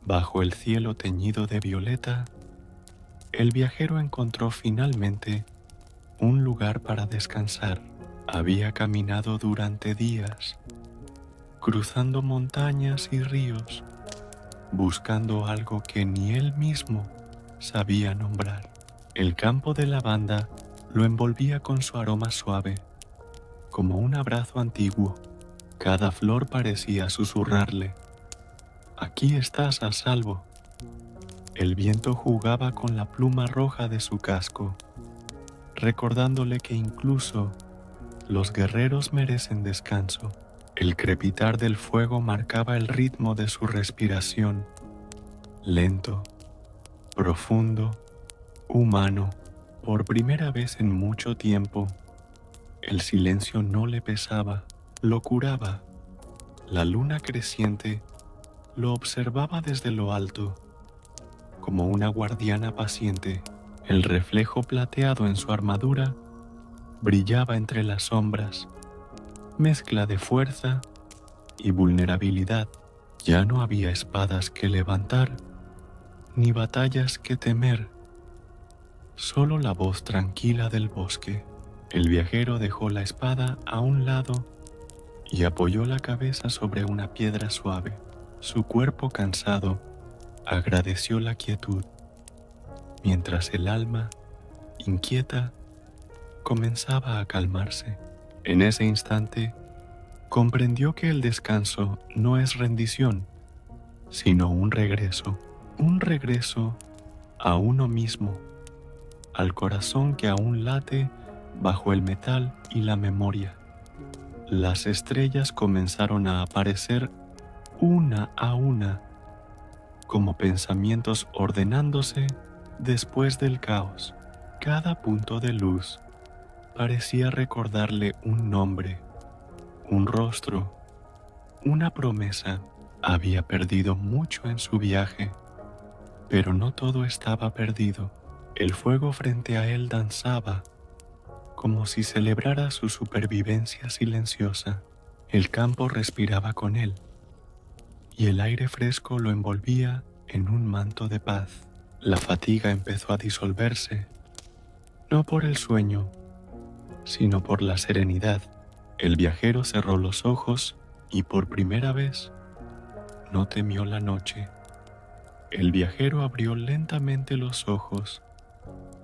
Bajo el cielo teñido de violeta, el viajero encontró finalmente un lugar para descansar. Había caminado durante días, cruzando montañas y ríos, buscando algo que ni él mismo sabía nombrar. El campo de lavanda lo envolvía con su aroma suave, como un abrazo antiguo. Cada flor parecía susurrarle: «Aquí estás a salvo». El viento jugaba con la pluma roja de su casco, recordándole que incluso los guerreros merecen descanso. El crepitar del fuego marcaba el ritmo de su respiración, lento, profundo, humano. Por primera vez en mucho tiempo, el silencio no le pesaba, lo curaba. La luna creciente lo observaba desde lo alto, como una guardiana paciente. El reflejo plateado en su armadura brillaba entre las sombras, mezcla de fuerza y vulnerabilidad. Ya no había espadas que levantar, ni batallas que temer, solo la voz tranquila del bosque. El viajero dejó la espada a un lado y apoyó la cabeza sobre una piedra suave. Su cuerpo cansado agradeció la quietud, mientras el alma, inquieta, comenzaba a calmarse. En ese instante, comprendió que el descanso no es rendición, sino un regreso a uno mismo, al corazón que aún late bajo el metal y la memoria. Las estrellas comenzaron a aparecer una a una, como pensamientos ordenándose después del caos. Cada punto de luz parecía recordarle un nombre, un rostro, una promesa. Había perdido mucho en su viaje, pero no todo estaba perdido. El fuego frente a él danzaba, como si celebrara su supervivencia silenciosa. El campo respiraba con él, y el aire fresco lo envolvía en un manto de paz. La fatiga empezó a disolverse, no por el sueño, sino por la serenidad. El viajero cerró los ojos y por primera vez no temió la noche. El viajero abrió lentamente los ojos,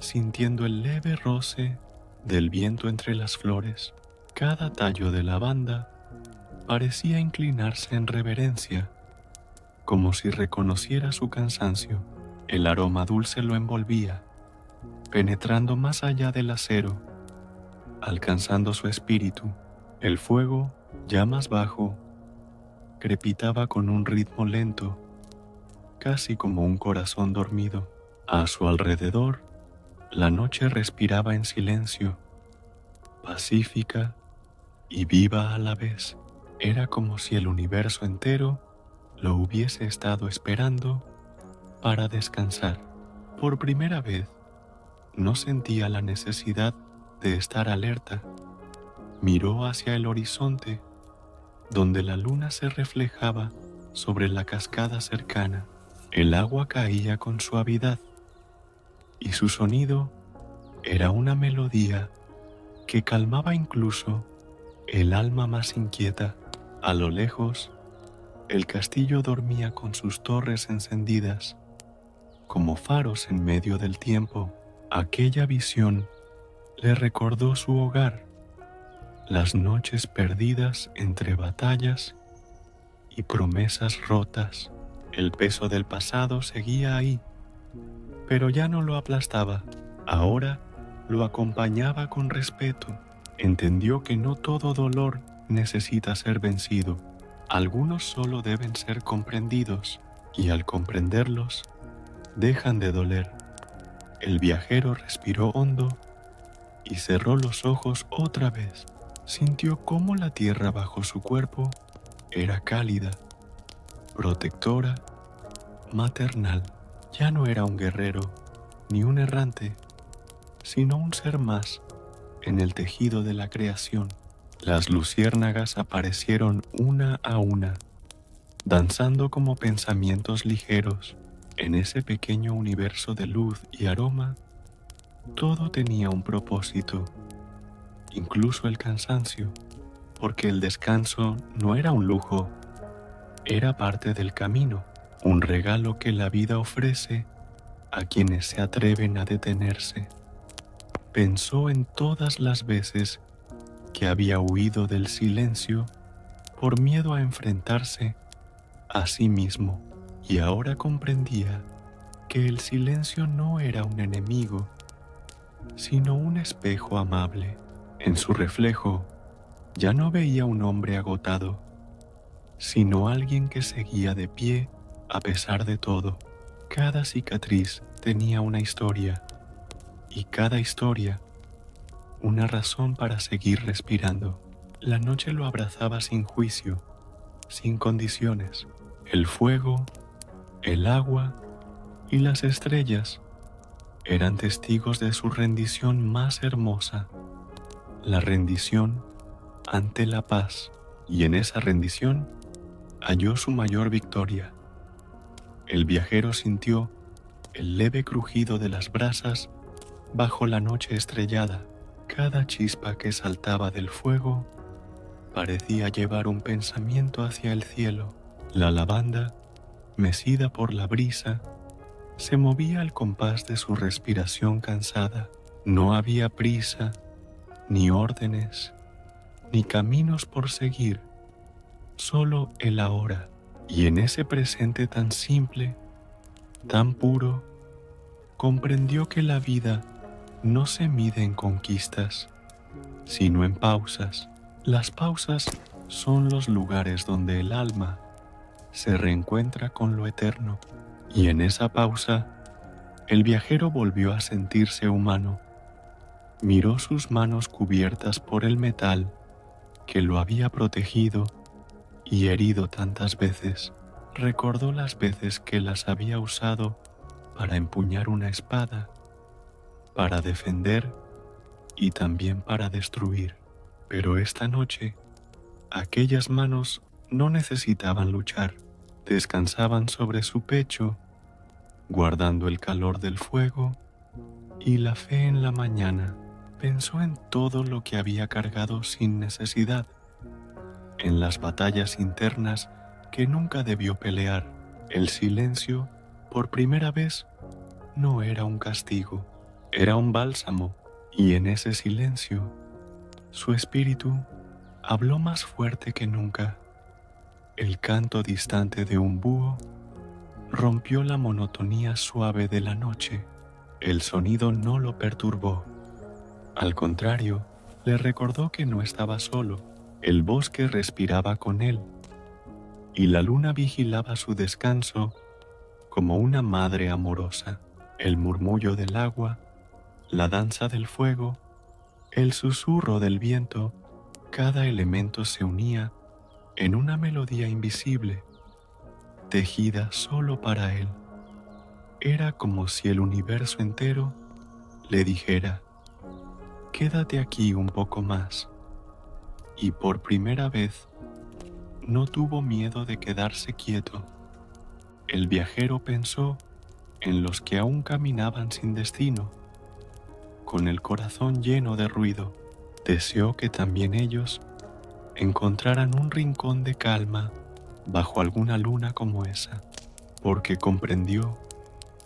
sintiendo el leve roce del viento entre las flores. Cada tallo de lavanda parecía inclinarse en reverencia, como si reconociera su cansancio. El aroma dulce lo envolvía, penetrando más allá del acero, alcanzando su espíritu. El fuego, ya más bajo, crepitaba con un ritmo lento, casi como un corazón dormido. A su alrededor, la noche respiraba en silencio, pacífica y viva a la vez. Era como si el universo entero lo hubiese estado esperando para descansar. Por primera vez, no sentía la necesidad de estar alerta. Miró hacia el horizonte, donde la luna se reflejaba sobre la cascada cercana. El agua caía con suavidad, y su sonido era una melodía que calmaba incluso el alma más inquieta. A lo lejos, el castillo dormía con sus torres encendidas, como faros en medio del tiempo. Aquella visión le recordó su hogar, las noches perdidas entre batallas y promesas rotas. El peso del pasado seguía ahí, pero ya no lo aplastaba. Ahora lo acompañaba con respeto. Entendió que no todo dolor necesita ser vencido. Algunos solo deben ser comprendidos, y al comprenderlos, dejan de doler. El viajero respiró hondo y cerró los ojos otra vez. Sintió cómo la tierra bajo su cuerpo era cálida, protectora, maternal. Ya no era un guerrero ni un errante, sino un ser más en el tejido de la creación. Las luciérnagas aparecieron una a una, danzando como pensamientos ligeros en ese pequeño universo de luz y aroma. Todo tenía un propósito, incluso el cansancio, porque el descanso no era un lujo, era parte del camino, un regalo que la vida ofrece a quienes se atreven a detenerse. Pensó en todas las veces que había huido del silencio por miedo a enfrentarse a sí mismo, y ahora comprendía que el silencio no era un enemigo, sino un espejo amable. En su reflejo ya no veía un hombre agotado, sino alguien que seguía de pie a pesar de todo. Cada cicatriz tenía una historia, y cada historia una razón para seguir respirando. La noche lo abrazaba sin juicio, sin condiciones. El fuego, el agua y las estrellas eran testigos de su rendición más hermosa, la rendición ante la paz, y en esa rendición halló su mayor victoria. El viajero sintió el leve crujido de las brasas bajo la noche estrellada. Cada chispa que saltaba del fuego parecía llevar un pensamiento hacia el cielo. La lavanda, mecida por la brisa, se movía al compás de su respiración cansada. No había prisa, ni órdenes, ni caminos por seguir, solo el ahora. Y en ese presente tan simple, tan puro, comprendió que la vida no se mide en conquistas, sino en pausas. Las pausas son los lugares donde el alma se reencuentra con lo eterno, y en esa pausa el viajero volvió a sentirse humano. Miró sus manos cubiertas por el metal que lo había protegido y herido tantas veces. Recordó las veces que las había usado para empuñar una espada, para defender y también para destruir. Pero esta noche, aquellas manos no necesitaban luchar, descansaban sobre su pecho, guardando el calor del fuego y la fe en la mañana. Pensó en todo lo que había cargado sin necesidad, en las batallas internas que nunca debió pelear. El silencio, por primera vez, no era un castigo, era un bálsamo, y en ese silencio, su espíritu habló más fuerte que nunca. El canto distante de un búho rompió la monotonía suave de la noche. El sonido no lo perturbó. Al contrario, le recordó que no estaba solo. El bosque respiraba con él, y la luna vigilaba su descanso como una madre amorosa. El murmullo del agua, la danza del fuego, el susurro del viento, cada elemento se unía en una melodía invisible, tejida solo para él. Era como si el universo entero le dijera: quédate aquí un poco más. Y por primera vez no tuvo miedo de quedarse quieto. El viajero pensó en los que aún caminaban sin destino, con el corazón lleno de ruido. Deseó que también ellos encontraran un rincón de calma bajo alguna luna como esa, porque comprendió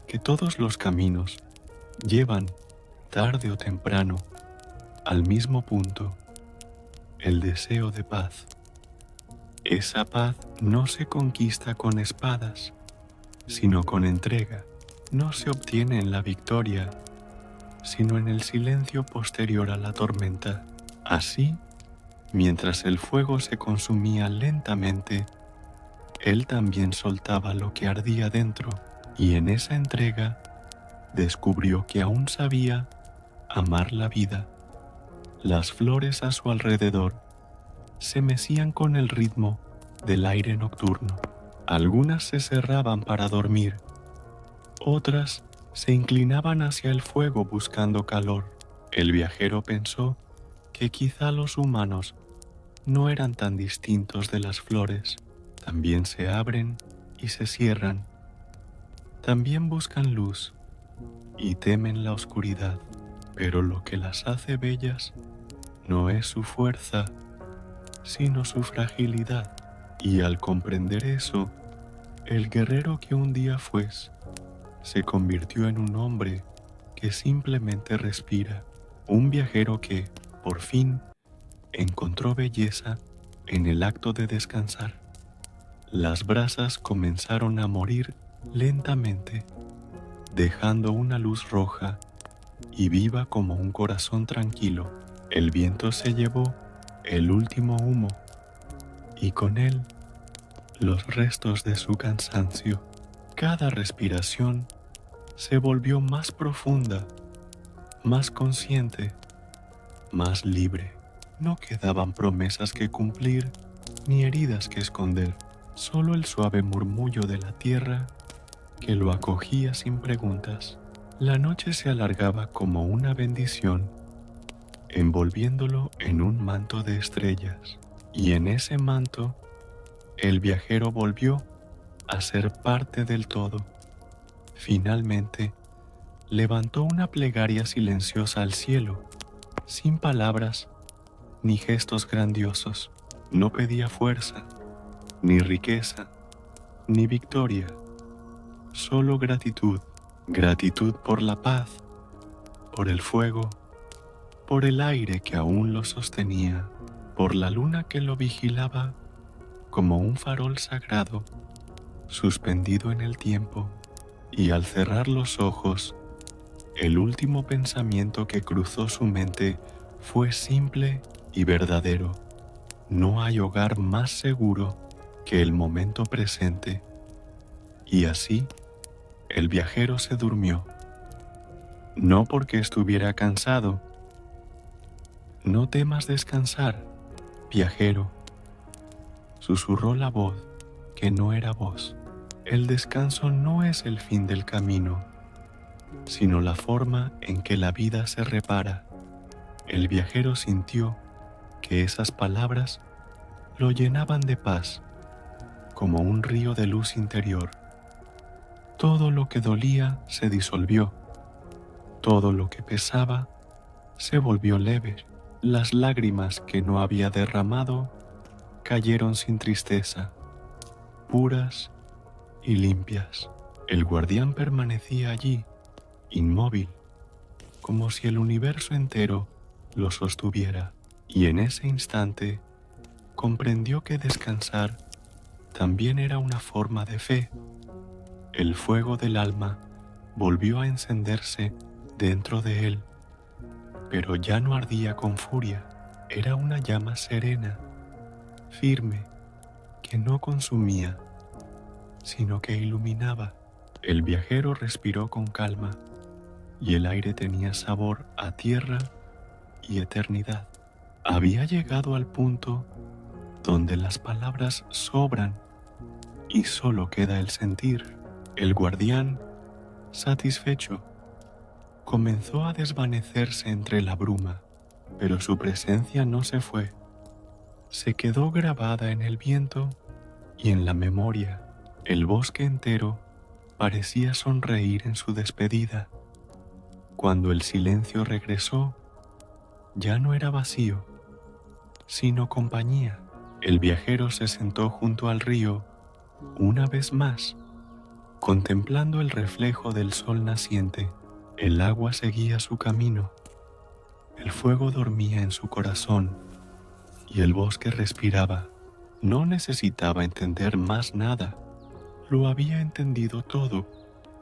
que todos los caminos llevan, tarde o temprano, al mismo punto: el deseo de paz. Esa paz no se conquista con espadas, sino con entrega. No se obtiene en la victoria, sino en el silencio posterior a la tormenta. Así, mientras el fuego se consumía lentamente, él también soltaba lo que ardía dentro, y en esa entrega descubrió que aún sabía amar la vida. Las flores a su alrededor se mecían con el ritmo del aire nocturno. Algunas se cerraban para dormir, otras se inclinaban hacia el fuego buscando calor. El viajero pensó que quizá los humanos no eran tan distintos de las flores. también se abren y se cierran, también buscan luz y temen la oscuridad, pero lo que las hace bellas no es su fuerza, sino su fragilidad. Y al comprender eso, el guerrero que un día fue se convirtió en un hombre que simplemente respira, un viajero que, por fin, encontró belleza en el acto de descansar. Las brasas comenzaron a morir lentamente, dejando una luz roja y viva como un corazón tranquilo. El viento se llevó el último humo y con él los restos de su cansancio. Cada respiración se volvió más profunda, más consciente, más libre. No quedaban promesas que cumplir ni heridas que esconder, solo el suave murmullo de la tierra que lo acogía sin preguntas. La noche se alargaba como una bendición, envolviéndolo en un manto de estrellas, y en ese manto el viajero volvió a ser parte del todo. Finalmente, levantó una plegaria silenciosa al cielo, sin palabras ni gestos grandiosos. No pedía fuerza, ni riqueza, ni victoria, solo gratitud. Gratitud por la paz, por el fuego, por el aire que aún lo sostenía, por la luna que lo vigilaba como un farol sagrado suspendido en el tiempo. Y al cerrar los ojos, el último pensamiento que cruzó su mente fue simple y verdadero. No hay hogar más seguro que el momento presente. Y así, el viajero se durmió. No porque estuviera cansado. No temas descansar, viajero, susurró la voz que no era voz. El descanso no es el fin del camino, sino la forma en que la vida se repara. El viajero sintió que esas palabras lo llenaban de paz, como un río de luz interior. Todo lo que dolía se disolvió, todo lo que pesaba se volvió leve. Las lágrimas que no había derramado cayeron sin tristeza, puras y limpias. El guardián permanecía allí, inmóvil, como si el universo entero lo sostuviera, y en ese instante comprendió que descansar también era una forma de fe. El fuego del alma volvió a encenderse dentro de él, pero ya no ardía con furia. Era una llama serena, firme, que no consumía, sino que iluminaba. El viajero respiró con calma y el aire tenía sabor a tierra y eternidad. Había llegado al punto donde las palabras sobran y solo queda el sentir. El guardián, satisfecho, comenzó a desvanecerse entre la bruma, pero su presencia no se fue. Se quedó grabada en el viento y en la memoria. El bosque entero parecía sonreír en su despedida. Cuando el silencio regresó, ya no era vacío, sino compañía. El viajero se sentó junto al río una vez más, contemplando el reflejo del sol naciente. El agua seguía su camino, el fuego dormía en su corazón y el bosque respiraba. No necesitaba entender más nada, lo había entendido todo,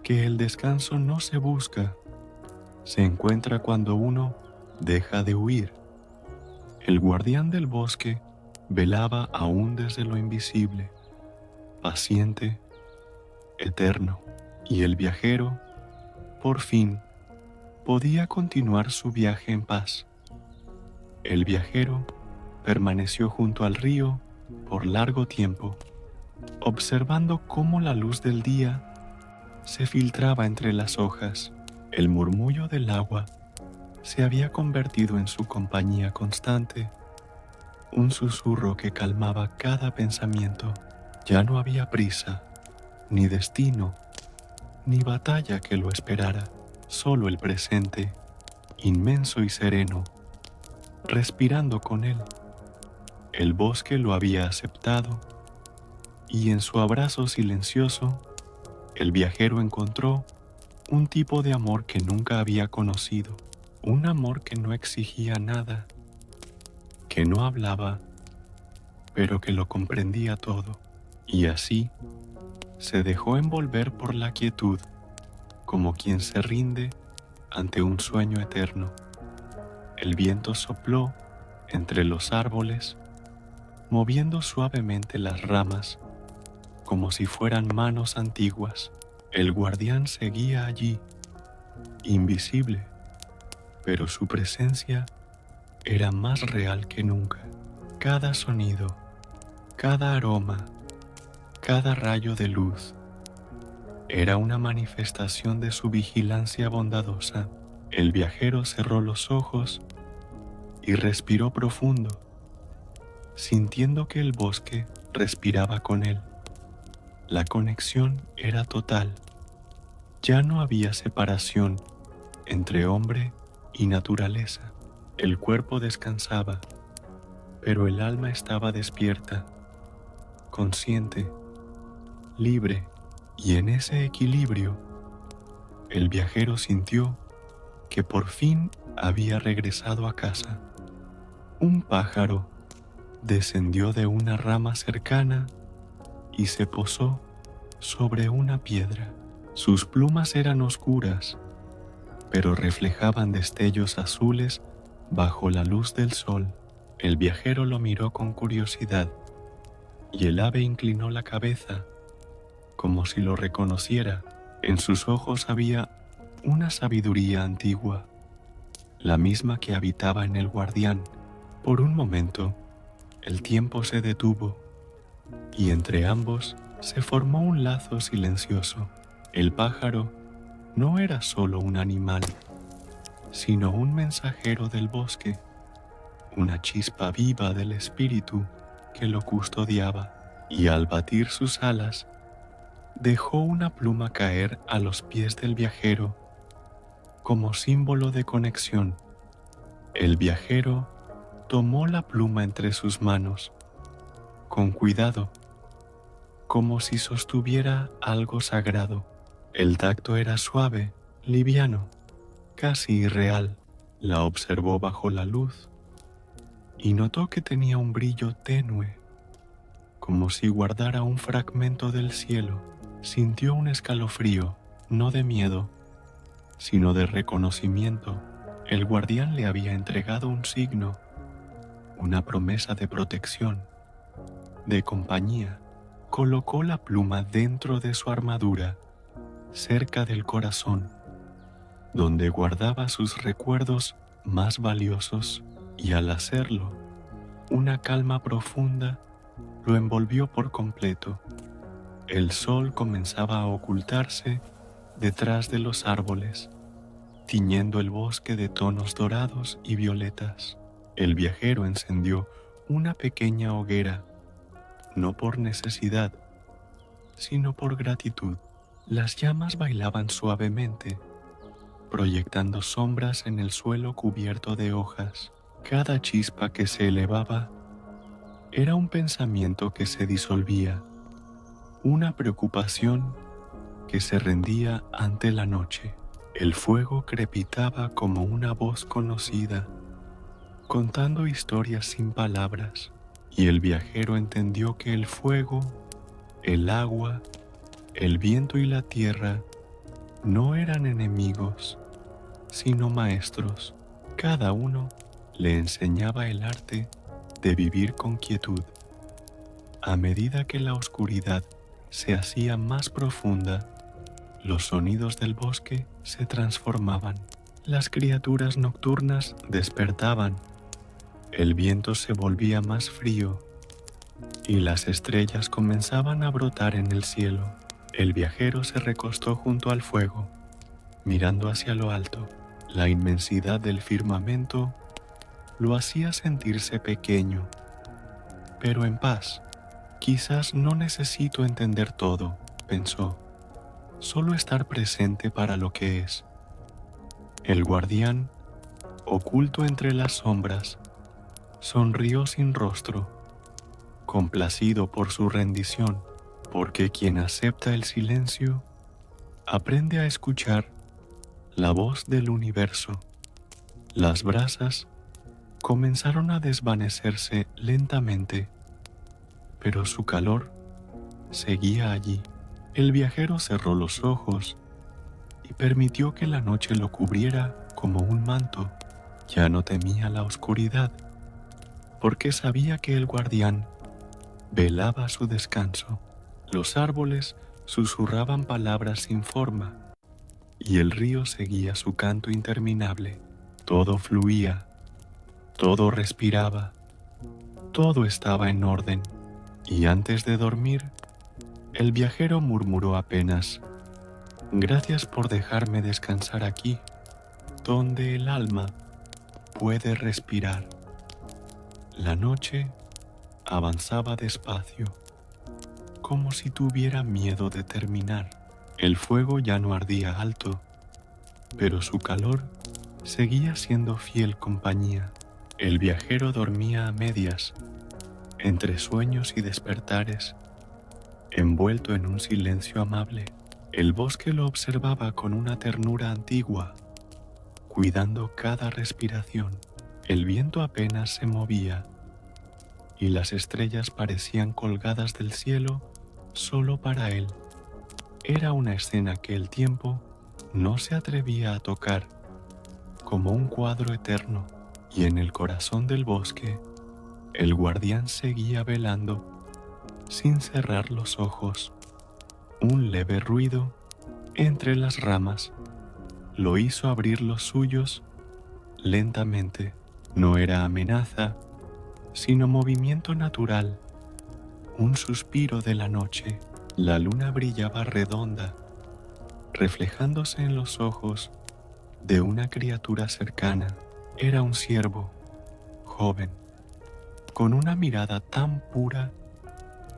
que el descanso no se busca, se encuentra cuando uno deja de huir. El guardián del bosque velaba aún desde lo invisible, paciente, eterno, y el viajero, por fin, podía continuar su viaje en paz. El viajero permaneció junto al río por largo tiempo, observando cómo la luz del día se filtraba entre las hojas. El murmullo del agua se había convertido en su compañía constante, un susurro que calmaba cada pensamiento. Ya no había prisa, ni destino, ni batalla que lo esperara, solo el presente, inmenso y sereno, respirando con él. El bosque lo había aceptado y en su abrazo silencioso, el viajero encontró un tipo de amor que nunca había conocido, un amor que no exigía nada, que no hablaba, pero que lo comprendía todo, y así se dejó envolver por la quietud, como quien se rinde ante un sueño eterno. El viento sopló entre los árboles, moviendo suavemente las ramas, como si fueran manos antiguas. El guardián seguía allí, invisible, pero su presencia era más real que nunca. Cada sonido, cada aroma, cada rayo de luz era una manifestación de su vigilancia bondadosa. El viajero cerró los ojos y respiró profundo, sintiendo que el bosque respiraba con él. La conexión era total. Ya no había separación entre hombre y naturaleza. El cuerpo descansaba, pero el alma estaba despierta, consciente, libre, y en ese equilibrio, el viajero sintió que por fin había regresado a casa. Un pájaro descendió de una rama cercana y se posó sobre una piedra. Sus plumas eran oscuras, pero reflejaban destellos azules bajo la luz del sol. El viajero lo miró con curiosidad y el ave inclinó la cabeza como si lo reconociera. En sus ojos había una sabiduría antigua, la misma que habitaba en el guardián. Por un momento, el tiempo se detuvo y entre ambos se formó un lazo silencioso. El pájaro no era solo un animal, sino un mensajero del bosque, una chispa viva del espíritu que lo custodiaba, y al batir sus alas, dejó una pluma caer a los pies del viajero como símbolo de conexión. El viajero tomó la pluma entre sus manos, con cuidado, como si sostuviera algo sagrado. El tacto era suave, liviano, casi irreal. La observó bajo la luz y notó que tenía un brillo tenue, como si guardara un fragmento del cielo. Sintió un escalofrío, no de miedo, sino de reconocimiento. El guardián le había entregado un signo, una promesa de protección, de compañía. Colocó la pluma dentro de su armadura, cerca del corazón, donde guardaba sus recuerdos más valiosos, y al hacerlo, una calma profunda lo envolvió por completo. El sol comenzaba a ocultarse detrás de los árboles, tiñendo el bosque de tonos dorados y violetas. El viajero encendió una pequeña hoguera, no por necesidad, sino por gratitud. Las llamas bailaban suavemente, proyectando sombras en el suelo cubierto de hojas. Cada chispa que se elevaba era un pensamiento que se disolvía, una preocupación que se rendía ante la noche. El fuego crepitaba como una voz conocida, contando historias sin palabras, y el viajero entendió que el fuego, el agua, el viento y la tierra no eran enemigos, sino maestros. Cada uno le enseñaba el arte de vivir con quietud. A medida que la oscuridad se hacía más profunda, los sonidos del bosque se transformaban. Las criaturas nocturnas despertaban, el viento se volvía más frío y las estrellas comenzaban a brotar en el cielo. El viajero se recostó junto al fuego, mirando hacia lo alto. La inmensidad del firmamento lo hacía sentirse pequeño, pero en paz. Quizás no necesito entender todo, pensó, solo estar presente para lo que es. El guardián, oculto entre las sombras, sonrió sin rostro, complacido por su rendición, porque quien acepta el silencio aprende a escuchar la voz del universo. Las brasas comenzaron a desvanecerse lentamente, pero su calor seguía allí. El viajero cerró los ojos y permitió que la noche lo cubriera como un manto. Ya no temía la oscuridad, porque sabía que el guardián velaba su descanso. Los árboles susurraban palabras sin forma, y el río seguía su canto interminable. Todo fluía, todo respiraba, todo estaba en orden. Y antes de dormir, el viajero murmuró apenas: «Gracias por dejarme descansar aquí, donde el alma puede respirar». La noche avanzaba despacio, como si tuviera miedo de terminar. El fuego ya no ardía alto, pero su calor seguía siendo fiel compañía. El viajero dormía a medias, entre sueños y despertares, envuelto en un silencio amable. El bosque lo observaba con una ternura antigua, cuidando cada respiración. El viento apenas se movía, y las estrellas parecían colgadas del cielo solo para él. Era una escena que el tiempo no se atrevía a tocar, como un cuadro eterno, y en el corazón del bosque, el guardián seguía velando, sin cerrar los ojos. Un leve ruido entre las ramas lo hizo abrir los suyos lentamente. No era amenaza, sino movimiento natural, un suspiro de la noche. La luna brillaba redonda, reflejándose en los ojos de una criatura cercana. Era un ciervo, joven, con una mirada tan pura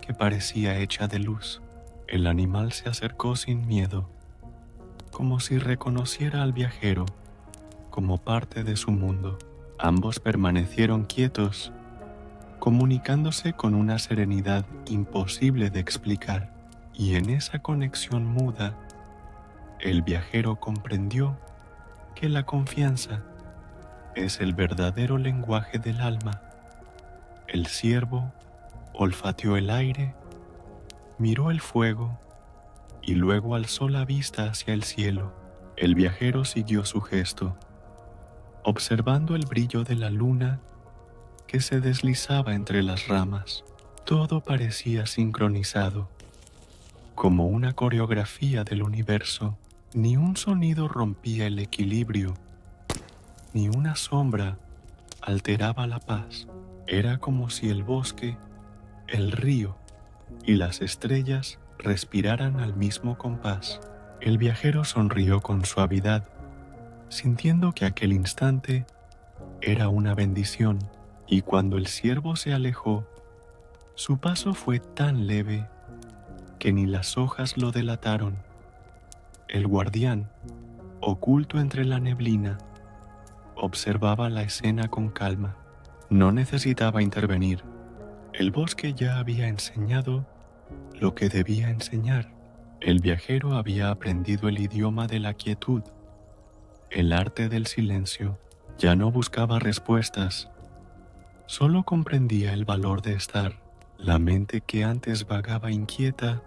que parecía hecha de luz. El animal se acercó sin miedo, como si reconociera al viajero como parte de su mundo. Ambos permanecieron quietos, comunicándose con una serenidad imposible de explicar, y en esa conexión muda, el viajero comprendió que la confianza es el verdadero lenguaje del alma. El ciervo olfateó el aire, miró el fuego y luego alzó la vista hacia el cielo. El viajero siguió su gesto, observando el brillo de la luna que se deslizaba entre las ramas. Todo parecía sincronizado, como una coreografía del universo. Ni un sonido rompía el equilibrio, ni una sombra alteraba la paz. Era como si el bosque, el río y las estrellas respiraran al mismo compás. El viajero sonrió con suavidad, sintiendo que aquel instante era una bendición, y cuando el ciervo se alejó, su paso fue tan leve que ni las hojas lo delataron. El guardián, oculto entre la neblina, observaba la escena con calma. No necesitaba intervenir. El bosque ya había enseñado lo que debía enseñar. El viajero había aprendido el idioma de la quietud, el arte del silencio. Ya no buscaba respuestas, solo comprendía el valor de estar. La mente que antes vagaba inquieta,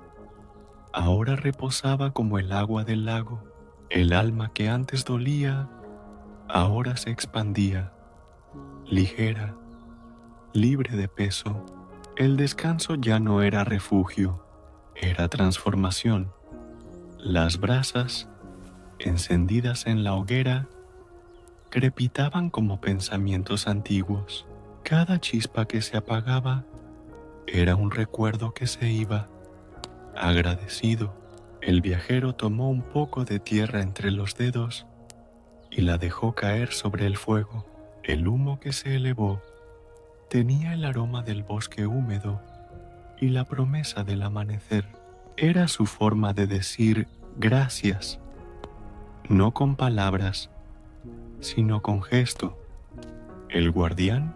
ahora reposaba como el agua del lago. El alma que antes dolía, ahora se expandía, ligera, libre de peso. El descanso ya no era refugio, era transformación. Las brasas, encendidas en la hoguera, crepitaban como pensamientos antiguos. Cada chispa que se apagaba era un recuerdo que se iba. Agradecido, el viajero tomó un poco de tierra entre los dedos y la dejó caer sobre el fuego. El humo que se elevó tenía el aroma del bosque húmedo y la promesa del amanecer. Era su forma de decir gracias, no con palabras, sino con gesto. El guardián,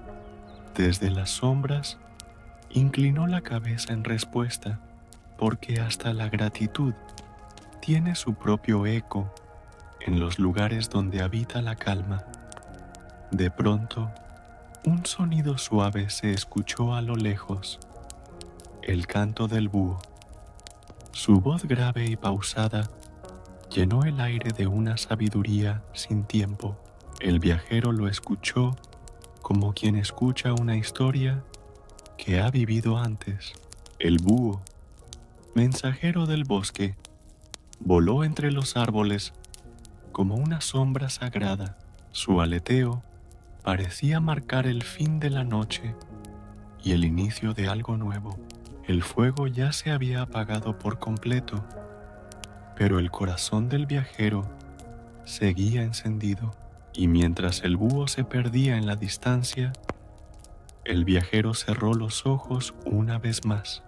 desde las sombras, inclinó la cabeza en respuesta, porque hasta la gratitud tiene su propio eco en los lugares donde habita la calma. De pronto, un sonido suave se escuchó a lo lejos, el canto del búho. Su voz grave y pausada llenó el aire de una sabiduría sin tiempo. El viajero lo escuchó como quien escucha una historia que ha vivido antes. El búho, mensajero del bosque, voló entre los árboles como una sombra sagrada. Su aleteo parecía marcar el fin de la noche y el inicio de algo nuevo. El fuego ya se había apagado por completo, pero el corazón del viajero seguía encendido, y mientras el búho se perdía en la distancia, el viajero cerró los ojos una vez más.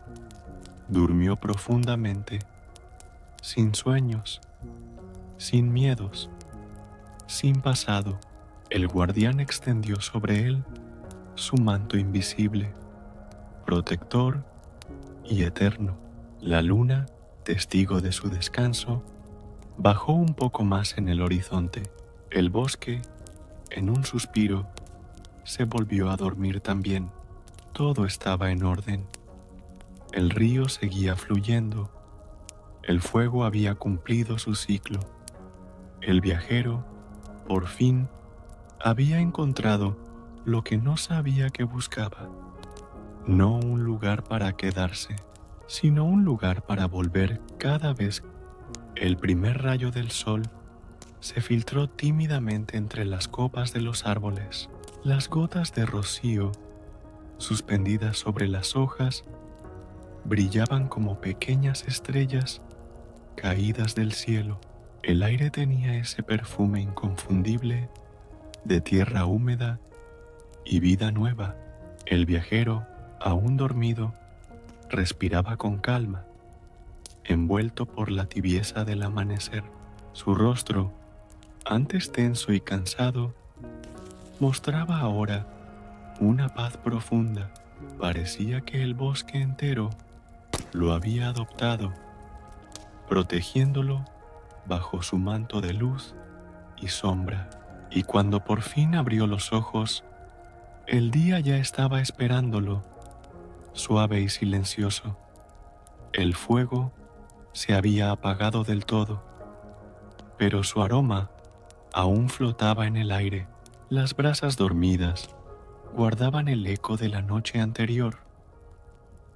Durmió profundamente, sin sueños, sin miedos, sin pasado. El guardián extendió sobre él su manto invisible, protector y eterno. La luna, testigo de su descanso, bajó un poco más en el horizonte. El bosque, en un suspiro, se volvió a dormir también. Todo estaba en orden. El río seguía fluyendo. El fuego había cumplido su ciclo. El viajero, por fin, había encontrado lo que no sabía que buscaba. No un lugar para quedarse, sino un lugar para volver cada vez. El primer rayo del sol se filtró tímidamente entre las copas de los árboles. Las gotas de rocío, suspendidas sobre las hojas, brillaban como pequeñas estrellas caídas del cielo. El aire tenía ese perfume inconfundible de tierra húmeda y vida nueva. El viajero, aún dormido, respiraba con calma, envuelto por la tibieza del amanecer. Su rostro, antes tenso y cansado, mostraba ahora una paz profunda. Parecía que el bosque entero lo había adoptado, protegiéndolo bajo su manto de luz y sombra. Y cuando por fin abrió los ojos, el día ya estaba esperándolo, suave y silencioso. El fuego se había apagado del todo, pero su aroma aún flotaba en el aire. Las brasas dormidas guardaban el eco de la noche anterior,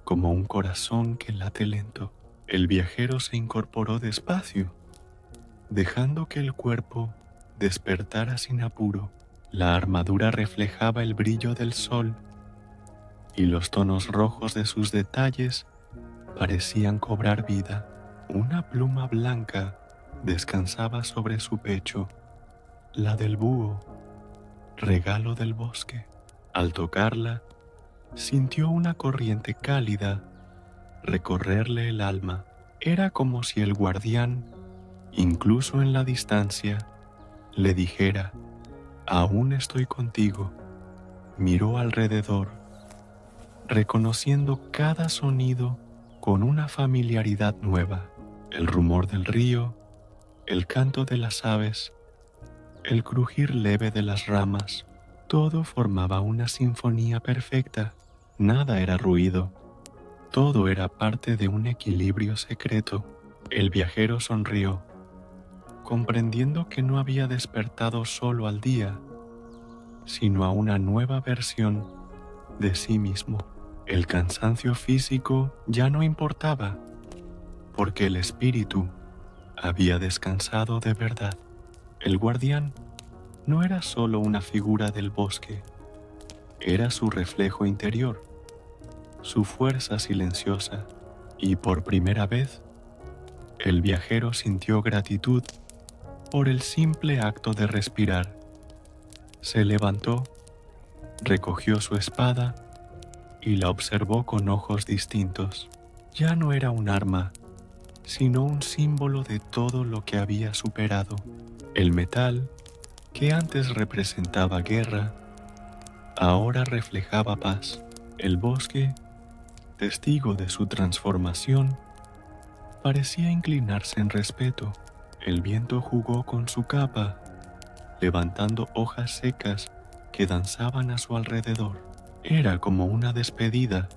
como un corazón que late lento. El viajero se incorporó despacio, dejando que el cuerpo despertara sin apuro. La armadura reflejaba el brillo del sol y los tonos rojos de sus detalles parecían cobrar vida. Una pluma blanca descansaba sobre su pecho, la del búho, regalo del bosque. Al tocarla, sintió una corriente cálida recorrerle el alma. Era como si el guardián, incluso en la distancia, le dijera: aún estoy contigo. Miró alrededor, reconociendo cada sonido con una familiaridad nueva: el rumor del río, el canto de las aves, el crujir leve de las ramas. Todo formaba una sinfonía perfecta. Nada era ruido. Todo era parte de un equilibrio secreto. El viajero sonrió, comprendiendo que no había despertado solo al día, sino a una nueva versión de sí mismo. El cansancio físico ya no importaba, porque el espíritu había descansado de verdad. El guardián no era solo una figura del bosque, era su reflejo interior, su fuerza silenciosa, y por primera vez, el viajero sintió gratitud por el simple acto de respirar. Se levantó, recogió su espada y la observó con ojos distintos. Ya no era un arma, sino un símbolo de todo lo que había superado. El metal, que antes representaba guerra, ahora reflejaba paz. El bosque, testigo de su transformación, parecía inclinarse en respeto. El viento jugó con su capa, levantando hojas secas que danzaban a su alrededor. Era como una despedida,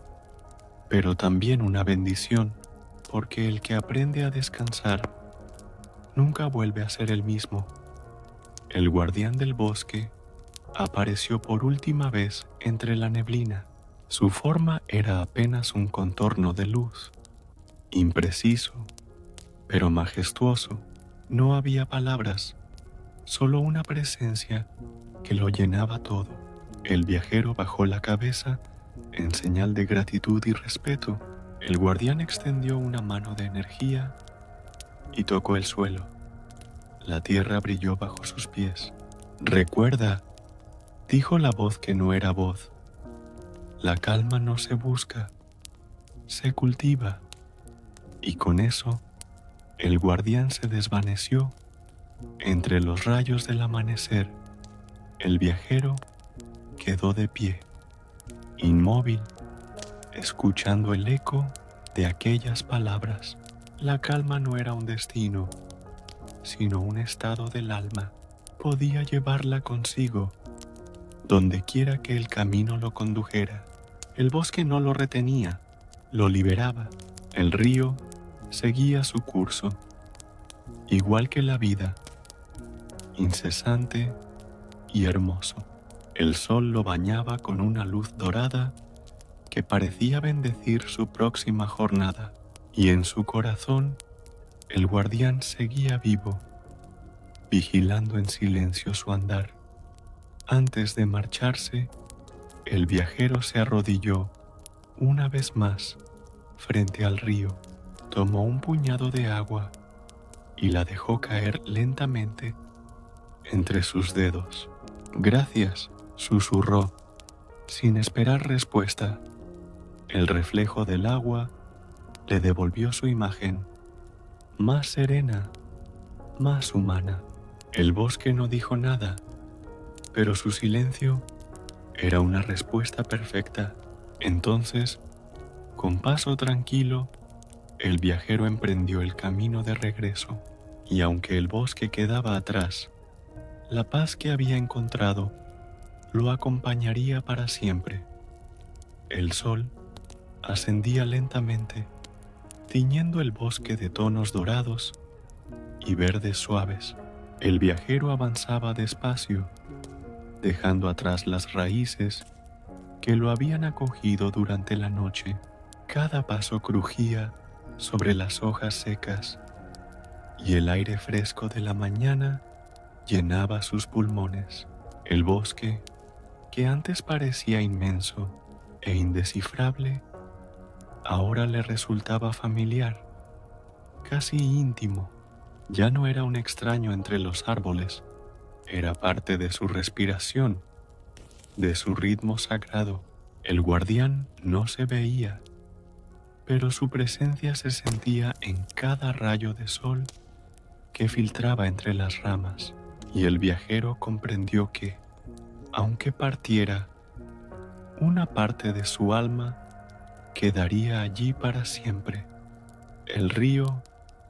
pero también una bendición, porque el que aprende a descansar nunca vuelve a ser el mismo. El guardián del bosque apareció por última vez entre la neblina. Su forma era apenas un contorno de luz, impreciso, pero majestuoso. No había palabras, solo una presencia que lo llenaba todo. El viajero bajó la cabeza en señal de gratitud y respeto. El guardián extendió una mano de energía y tocó el suelo. La tierra brilló bajo sus pies. «Recuerda», dijo la voz que no era voz, «la calma no se busca, se cultiva». Y con eso, el guardián se desvaneció entre los rayos del amanecer. El viajero quedó de pie, inmóvil, escuchando el eco de aquellas palabras. La calma no era un destino, sino un estado del alma. Podía llevarla consigo, donde quiera que el camino lo condujera. El bosque no lo retenía, lo liberaba. El río seguía su curso, igual que la vida, incesante y hermoso. El sol lo bañaba con una luz dorada que parecía bendecir su próxima jornada, y en su corazón el guardián seguía vivo, vigilando en silencio su andar. Antes de marcharse, el viajero se arrodilló una vez más frente al río, tomó un puñado de agua y la dejó caer lentamente entre sus dedos. «Gracias», susurró, sin esperar respuesta. El reflejo del agua le devolvió su imagen, más serena, más humana. El bosque no dijo nada, pero su silencio era una respuesta perfecta. Entonces, con paso tranquilo, el viajero emprendió el camino de regreso, y aunque el bosque quedaba atrás, la paz que había encontrado lo acompañaría para siempre. El sol ascendía lentamente, tiñendo el bosque de tonos dorados y verdes suaves. El viajero avanzaba despacio, dejando atrás las raíces que lo habían acogido durante la noche. Cada paso crujía sobre las hojas secas y el aire fresco de la mañana llenaba sus pulmones. El bosque, que antes parecía inmenso e indescifrable, ahora le resultaba familiar, casi íntimo. Ya no era un extraño entre los árboles, era parte de su respiración, de su ritmo sagrado. El guardián no se veía, pero su presencia se sentía en cada rayo de sol que filtraba entre las ramas, y el viajero comprendió que, aunque partiera, una parte de su alma quedaría allí para siempre. El río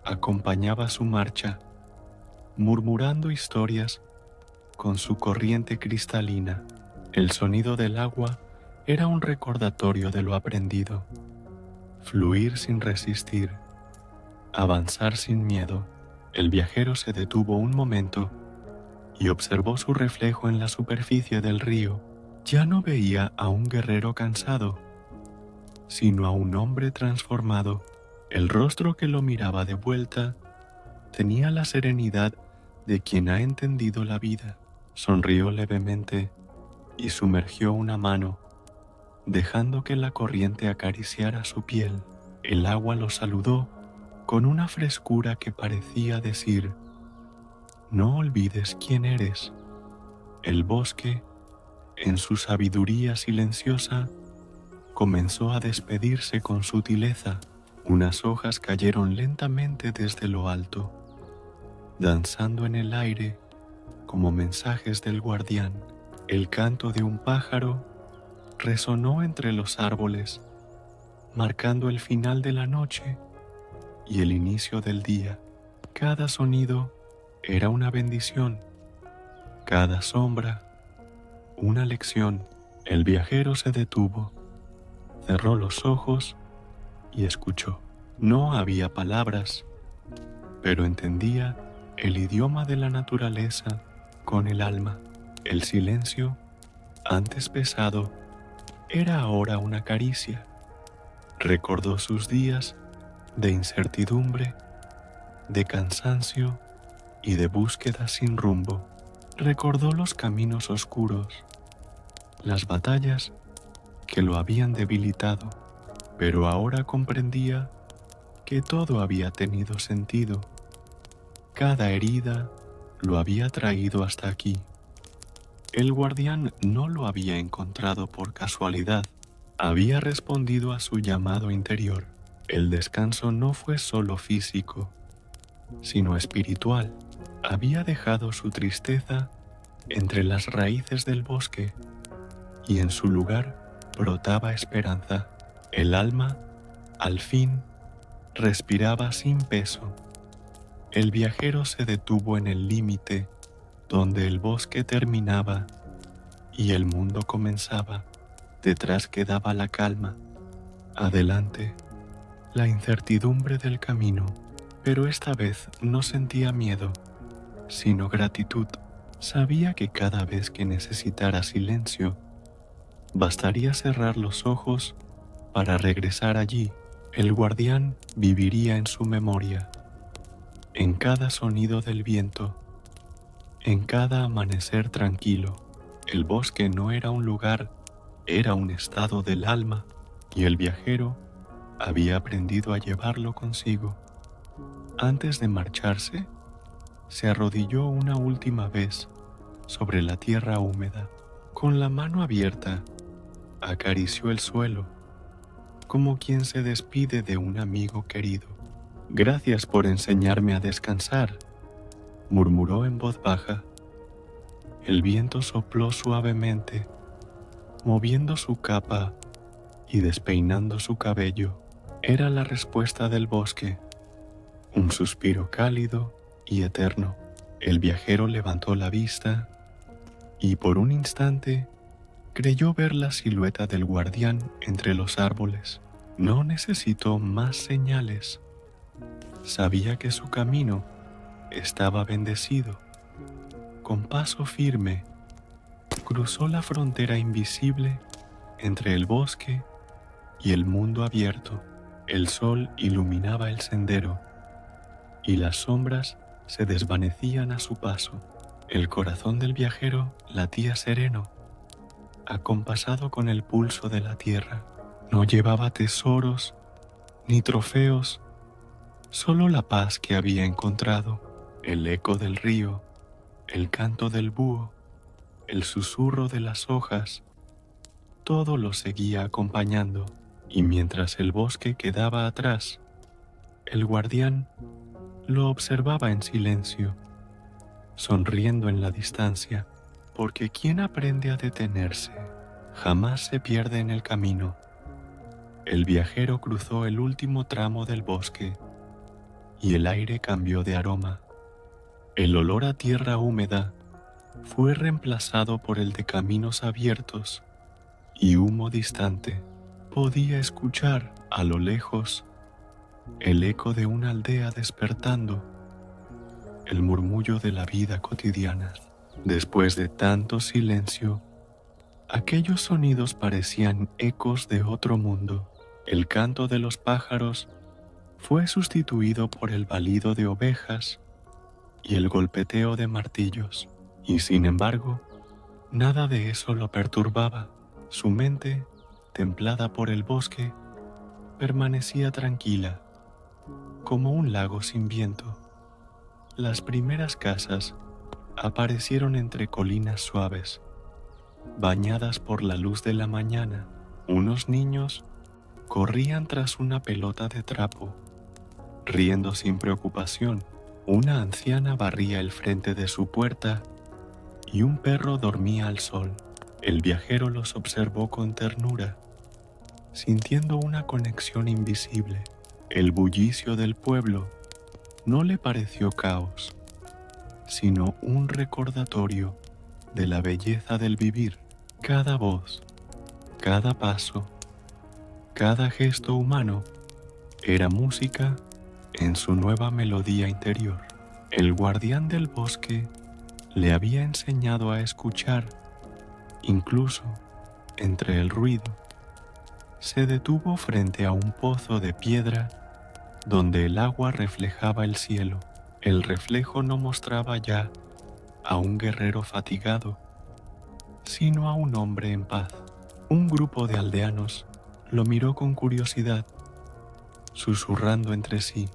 acompañaba su marcha, murmurando historias con su corriente cristalina. El sonido del agua era un recordatorio de lo aprendido. Fluir sin resistir, avanzar sin miedo. El viajero se detuvo un momento y observó su reflejo en la superficie del río. Ya no veía a un guerrero cansado, sino a un hombre transformado. El rostro que lo miraba de vuelta tenía la serenidad de quien ha entendido la vida. Sonrió levemente y sumergió una mano, dejando que la corriente acariciara su piel. El agua lo saludó con una frescura que parecía decir: «No olvides quién eres». El bosque, en su sabiduría silenciosa, comenzó a despedirse con sutileza. Unas hojas cayeron lentamente desde lo alto, danzando en el aire como mensajes del guardián. El canto de un pájaro resonó entre los árboles, marcando el final de la noche y el inicio del día. Cada sonido era una bendición, cada sombra una lección. El viajero se detuvo, cerró los ojos y escuchó. No había palabras, pero entendía el idioma de la naturaleza con el alma. El silencio, antes pesado, era ahora una caricia. Recordó sus días de incertidumbre, de cansancio y de búsqueda sin rumbo. Recordó los caminos oscuros, las batallas que lo habían debilitado, pero ahora comprendía que todo había tenido sentido. Cada herida lo había traído hasta aquí. El guardián no lo había encontrado por casualidad. Había respondido a su llamado interior. El descanso no fue solo físico, sino espiritual. Había dejado su tristeza entre las raíces del bosque y en su lugar brotaba esperanza. El alma, al fin, respiraba sin peso. El viajero se detuvo en el límite donde el bosque terminaba y el mundo comenzaba. Detrás quedaba la calma, adelante la incertidumbre del camino, pero esta vez no sentía miedo, sino gratitud. Sabía que cada vez que necesitara silencio, bastaría cerrar los ojos para regresar allí. El guardián viviría en su memoria, en cada sonido del viento, en cada amanecer tranquilo. El bosque no era un lugar, era un estado del alma, y el viajero había aprendido a llevarlo consigo. Antes de marcharse, se arrodilló una última vez sobre la tierra húmeda. Con la mano abierta, acarició el suelo, como quien se despide de un amigo querido. «Gracias por enseñarme a descansar», murmuró en voz baja. El viento sopló suavemente, moviendo su capa y despeinando su cabello. Era la respuesta del bosque, un suspiro cálido y eterno. El viajero levantó la vista y por un instante creyó ver la silueta del guardián entre los árboles. No necesitó más señales. Sabía que su camino estaba bendecido. Con paso firme, cruzó la frontera invisible entre el bosque y el mundo abierto. El sol iluminaba el sendero y las sombras se desvanecían a su paso. El corazón del viajero latía sereno, acompasado con el pulso de la tierra. No llevaba tesoros ni trofeos, solo la paz que había encontrado, el eco del río, el canto del búho, el susurro de las hojas, todo lo seguía acompañando. Y mientras el bosque quedaba atrás, el guardián lo observaba en silencio, sonriendo en la distancia, porque quien aprende a detenerse jamás se pierde en el camino. El viajero cruzó el último tramo del bosque y el aire cambió de aroma. El olor a tierra húmeda fue reemplazado por el de caminos abiertos y humo distante. Podía escuchar a lo lejos el eco de una aldea despertando, el murmullo de la vida cotidiana. Después de tanto silencio, aquellos sonidos parecían ecos de otro mundo. El canto de los pájaros fue sustituido por el balido de ovejas y el golpeteo de martillos, y sin embargo, nada de eso lo perturbaba. Su mente, templada por el bosque, permanecía tranquila, como un lago sin viento. Las primeras casas aparecieron entre colinas suaves, bañadas por la luz de la mañana. Unos niños corrían tras una pelota de trapo, riendo sin preocupación. Una anciana barría el frente de su puerta y un perro dormía al sol. El viajero los observó con ternura, sintiendo una conexión invisible. El bullicio del pueblo no le pareció caos, sino un recordatorio de la belleza del vivir. Cada voz, cada paso, cada gesto humano era música en su nueva melodía interior. El guardián del bosque le había enseñado a escuchar, incluso entre el ruido. Se detuvo frente a un pozo de piedra donde el agua reflejaba el cielo. El reflejo no mostraba ya a un guerrero fatigado, sino a un hombre en paz. Un grupo de aldeanos lo miró con curiosidad, susurrando entre sí.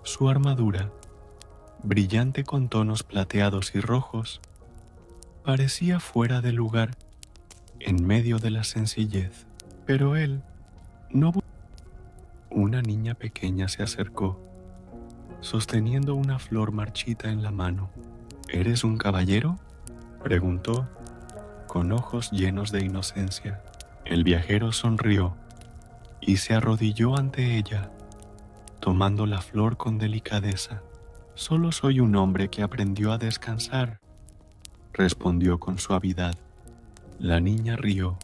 Su armadura, brillante con tonos plateados y rojos, parecía fuera de lugar en medio de la sencillez. Pero él no. Una niña pequeña se acercó, sosteniendo una flor marchita en la mano. ¿Eres un caballero?, preguntó, con ojos llenos de inocencia. El viajero sonrió y se arrodilló ante ella, tomando la flor con delicadeza. Solo soy un hombre que aprendió a descansar, respondió con suavidad. La niña rió,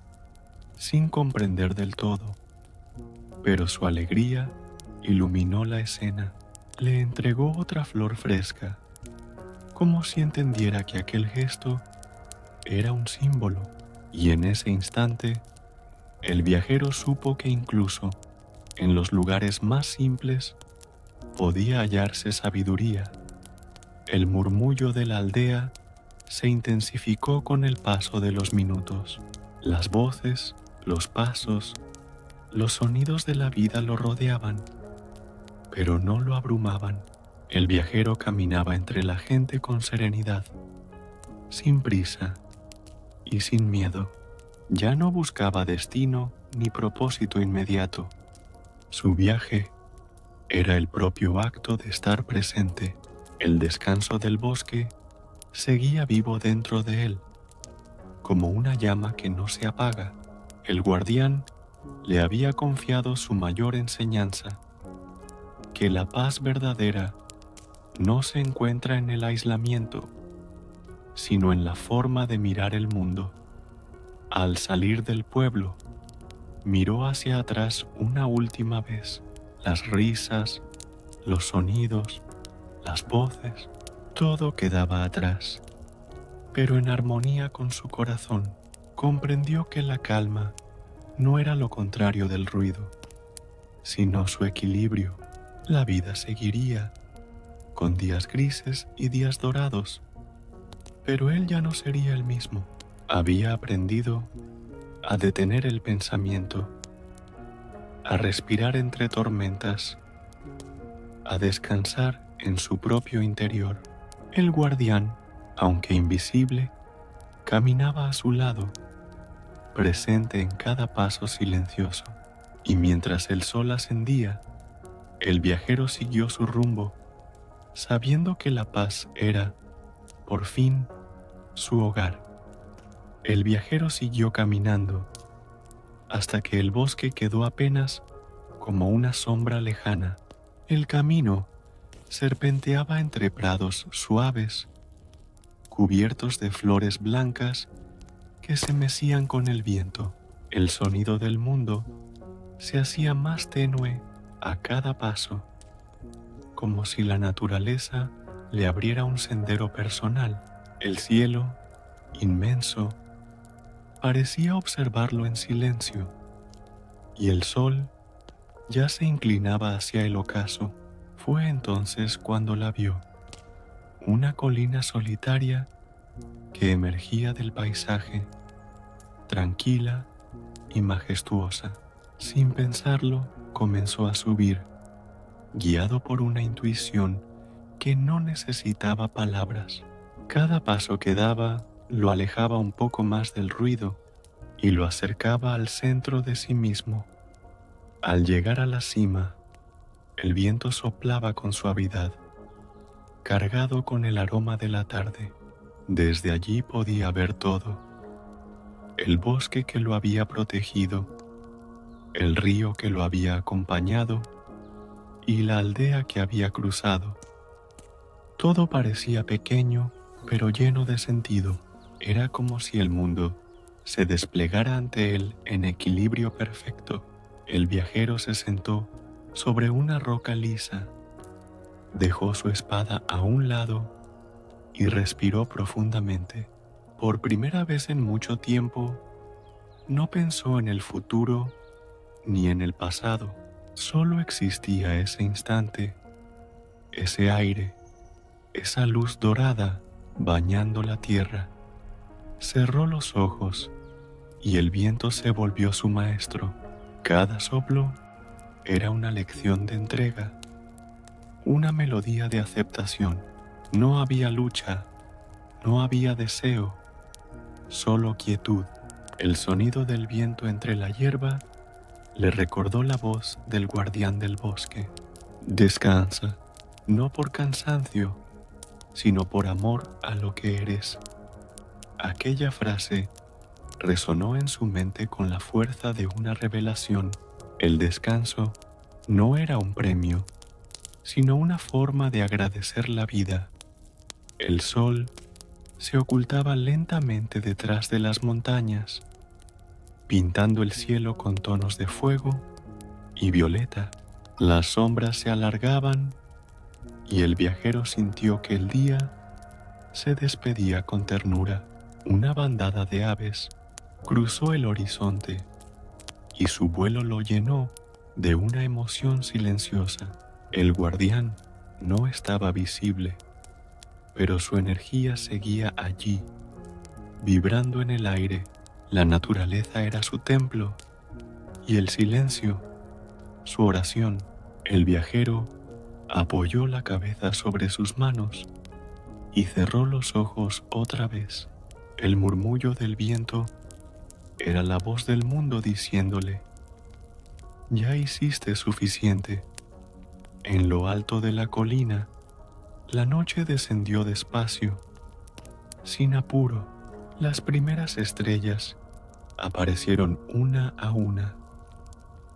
sin comprender del todo, pero su alegría iluminó la escena. Le entregó otra flor fresca, como si entendiera que aquel gesto era un símbolo, y en ese instante el viajero supo que incluso en los lugares más simples podía hallarse sabiduría. El murmullo de la aldea se intensificó con el paso de los minutos. Las voces, los pasos, los sonidos de la vida lo rodeaban, pero no lo abrumaban. El viajero caminaba entre la gente con serenidad, sin prisa y sin miedo. Ya no buscaba destino ni propósito inmediato. Su viaje era el propio acto de estar presente. El descanso del bosque seguía vivo dentro de él, como una llama que no se apaga. El guardián le había confiado su mayor enseñanza, que la paz verdadera no se encuentra en el aislamiento, sino en la forma de mirar el mundo. Al salir del pueblo, miró hacia atrás una última vez. Las risas, los sonidos, las voces, todo quedaba atrás. Pero en armonía con su corazón, comprendió que la calma no era lo contrario del ruido, sino su equilibrio. La vida seguiría, con días grises y días dorados, pero él ya no sería el mismo. Había aprendido a detener el pensamiento, a respirar entre tormentas, a descansar en su propio interior. El guardián, aunque invisible, caminaba a su lado, presente en cada paso silencioso. Y mientras el sol ascendía, el viajero siguió su rumbo, sabiendo que la paz era, por fin, su hogar. El viajero siguió caminando, hasta que el bosque quedó apenas como una sombra lejana. El camino serpenteaba entre prados suaves, cubiertos de flores blancas que se mecían con el viento. El sonido del mundo se hacía más tenue a cada paso, como si la naturaleza le abriera un sendero personal. El cielo, inmenso, parecía observarlo en silencio, y el sol ya se inclinaba hacia el ocaso. Fue entonces cuando la vio, una colina solitaria que emergía del paisaje, tranquila y majestuosa. Sin pensarlo, comenzó a subir, guiado por una intuición que no necesitaba palabras. Cada paso que daba lo alejaba un poco más del ruido y lo acercaba al centro de sí mismo. Al llegar a la cima, el viento soplaba con suavidad, cargado con el aroma de la tarde. Desde allí podía ver todo: el bosque que lo había protegido, el río que lo había acompañado y la aldea que había cruzado. Todo parecía pequeño, pero lleno de sentido. Era como si el mundo se desplegara ante él en equilibrio perfecto. El viajero se sentó sobre una roca lisa, dejó su espada a un lado y respiró profundamente. Por primera vez en mucho tiempo, no pensó en el futuro ni en el pasado. Solo existía ese instante, ese aire, esa luz dorada bañando la tierra. Cerró los ojos y el viento se volvió su maestro. Cada soplo era una lección de entrega, una melodía de aceptación. No había lucha, no había deseo, solo quietud. El sonido del viento entre la hierba le recordó la voz del guardián del bosque. Descansa, no por cansancio, sino por amor a lo que eres. Aquella frase resonó en su mente con la fuerza de una revelación. El descanso no era un premio, sino una forma de agradecer la vida. El sol se ocultaba lentamente detrás de las montañas, pintando el cielo con tonos de fuego y violeta. Las sombras se alargaban y el viajero sintió que el día se despedía con ternura. Una bandada de aves cruzó el horizonte y su vuelo lo llenó de una emoción silenciosa. El guardián no estaba visible, pero su energía seguía allí, vibrando en el aire. La naturaleza era su templo y el silencio, su oración. El viajero apoyó la cabeza sobre sus manos y cerró los ojos otra vez. El murmullo del viento era la voz del mundo diciéndole: ya hiciste suficiente. En lo alto de la colina, la noche descendió despacio, sin apuro. Las primeras estrellas aparecieron una a una,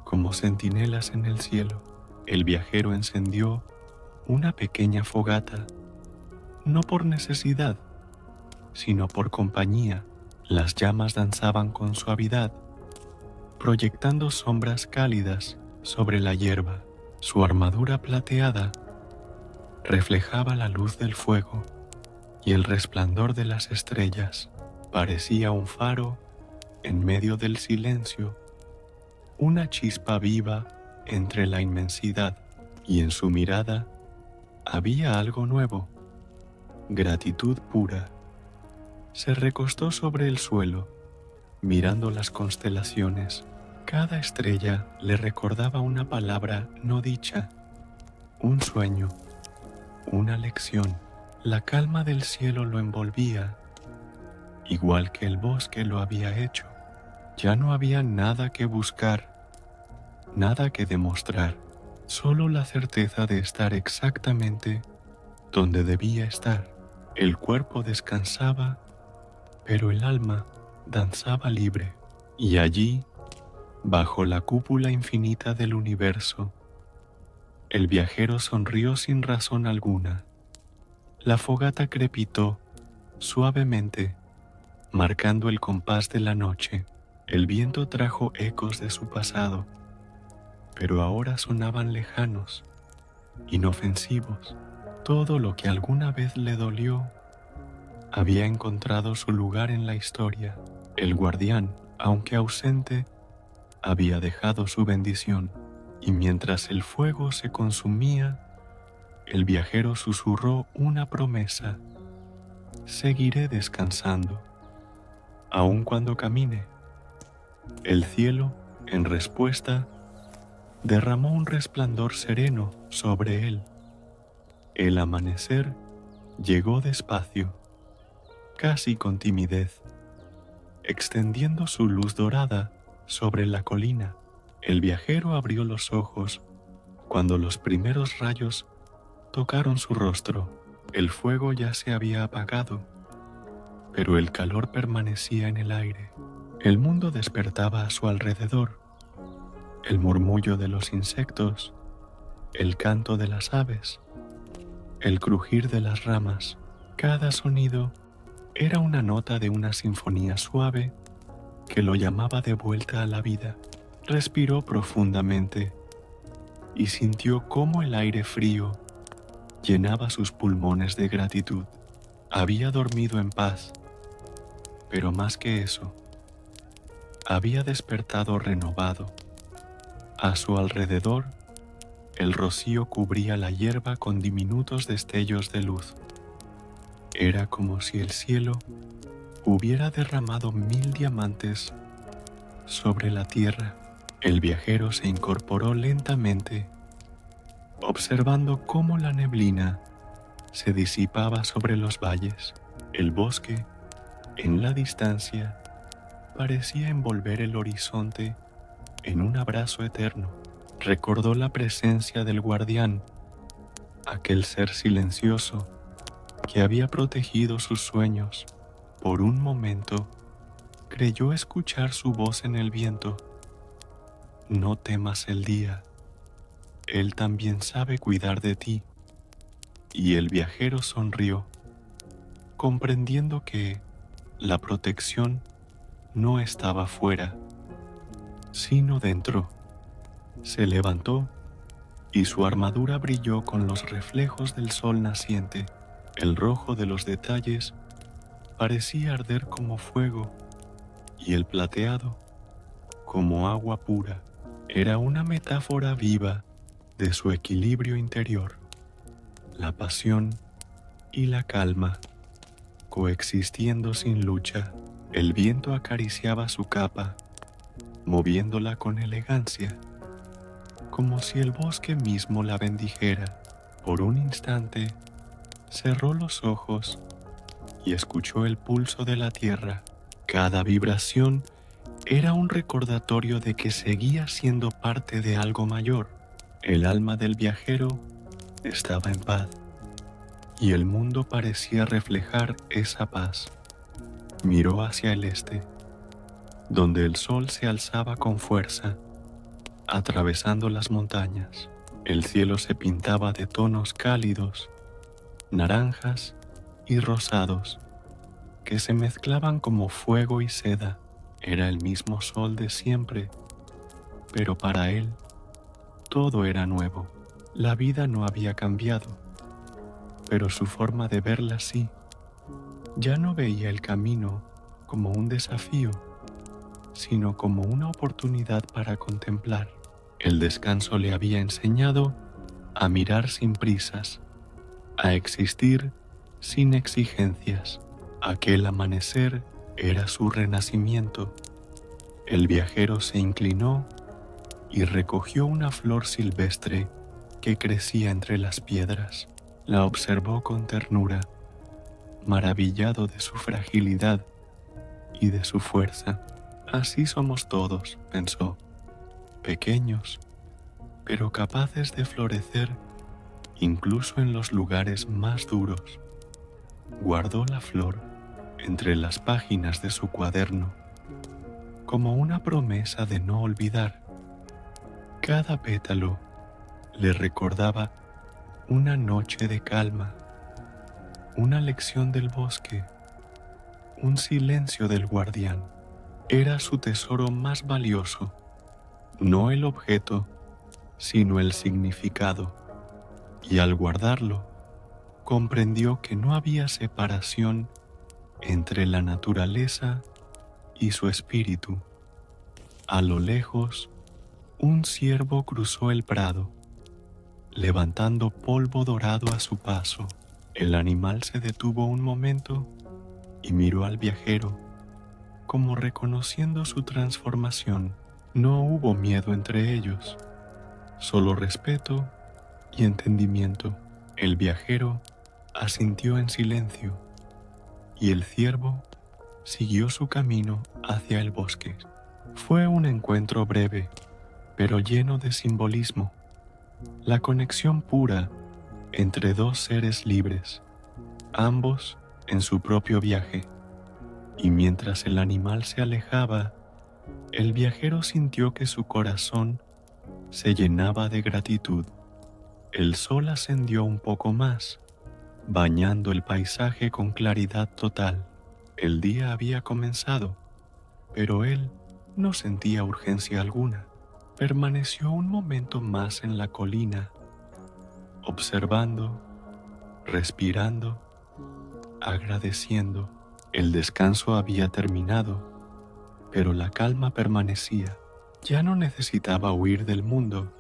como centinelas en el cielo. El viajero encendió una pequeña fogata, no por necesidad, sino por compañía. Las llamas danzaban con suavidad, proyectando sombras cálidas sobre la hierba. Su armadura plateada reflejaba la luz del fuego y el resplandor de las estrellas. Parecía un faro en medio del silencio, una chispa viva entre la inmensidad, y en su mirada había algo nuevo: gratitud pura. Se recostó sobre el suelo, mirando las constelaciones. Cada estrella le recordaba una palabra no dicha, un sueño, una lección. La calma del cielo lo envolvía, igual que el bosque lo había hecho. Ya no había nada que buscar, nada que demostrar, solo la certeza de estar exactamente donde debía estar. El cuerpo descansaba, pero el alma danzaba libre. Y allí, bajo la cúpula infinita del universo, el viajero sonrió sin razón alguna. La fogata crepitó suavemente, marcando el compás de la noche. El viento trajo ecos de su pasado, pero ahora sonaban lejanos, inofensivos. Todo lo que alguna vez le dolió había encontrado su lugar en la historia. El guardián, aunque ausente, había dejado su bendición, y mientras el fuego se consumía, el viajero susurró una promesa: seguiré descansando, aun cuando camine. El cielo, en respuesta, derramó un resplandor sereno sobre él. El amanecer llegó despacio, casi con timidez. extendiendo su luz dorada sobre la colina. El viajero abrió los ojos cuando los primeros rayos tocaron su rostro. El fuego ya se había apagado, pero el calor permanecía en el aire. El mundo despertaba a su alrededor. El murmullo de los insectos, el canto de las aves, el crujir de las ramas. Cada sonido era una nota de una sinfonía suave que lo llamaba de vuelta a la vida. Respiró profundamente y sintió cómo el aire frío llenaba sus pulmones de gratitud. Había dormido en paz, pero más que eso, había despertado renovado. A su alrededor, el rocío cubría la hierba con diminutos destellos de luz. Era como si el cielo hubiera derramado 1000 diamantes sobre la tierra. El viajero se incorporó lentamente, observando cómo la neblina se disipaba sobre los valles. El bosque, en la distancia, parecía envolver el horizonte en un abrazo eterno. Recordó la presencia del guardián, aquel ser silencioso que había protegido sus sueños. Por un momento, creyó escuchar su voz en el viento. No temas el día, él también sabe cuidar de ti. Y el viajero sonrió, comprendiendo que la protección no estaba fuera, sino dentro. Se levantó y su armadura brilló con los reflejos del sol naciente. El rojo de los detalles parecía arder como fuego y el plateado como agua pura. Era una metáfora viva de su equilibrio interior. La pasión y la calma coexistiendo sin lucha. El viento acariciaba su capa, moviéndola con elegancia, como si el bosque mismo la bendijera. Por un instante, cerró los ojos y escuchó el pulso de la tierra. Cada vibración era un recordatorio de que seguía siendo parte de algo mayor. El alma del viajero estaba en paz, y el mundo parecía reflejar esa paz. Miró hacia el este, donde el sol se alzaba con fuerza, atravesando las montañas. El cielo se pintaba de tonos cálidos, naranjas y rosados, que se mezclaban como fuego y seda. Era el mismo sol de siempre, pero para él todo era nuevo. La vida no había cambiado, pero su forma de verla sí. Ya no veía el camino como un desafío, sino como una oportunidad para contemplar. El descanso le había enseñado a mirar sin prisas, a existir sin exigencias. Aquel amanecer era su renacimiento. El viajero se inclinó y recogió una flor silvestre que crecía entre las piedras. La observó con ternura, maravillado de su fragilidad y de su fuerza. Así somos todos, pensó, pequeños, pero capaces de florecer incluso en los lugares más duros. Guardó la flor entre las páginas de su cuaderno, como una promesa de no olvidar. Cada pétalo le recordaba una noche de calma, una lección del bosque, un silencio del guardián. Era su tesoro más valioso, no el objeto, sino el significado. Y al guardarlo, comprendió que no había separación entre la naturaleza y su espíritu. A lo lejos, un ciervo cruzó el prado, levantando polvo dorado a su paso. El animal se detuvo un momento y miró al viajero, como reconociendo su transformación. No hubo miedo entre ellos, solo respeto y entendimiento. El viajero asintió en silencio, y el ciervo siguió su camino hacia el bosque. Fue un encuentro breve, pero lleno de simbolismo. La conexión pura entre dos seres libres, ambos en su propio viaje. Y mientras el animal se alejaba, el viajero sintió que su corazón se llenaba de gratitud. El sol ascendió un poco más, bañando el paisaje con claridad total. El día había comenzado, pero él no sentía urgencia alguna. Permaneció un momento más en la colina, observando, respirando, agradeciendo. El descanso había terminado, pero la calma permanecía. Ya no necesitaba huir del mundo,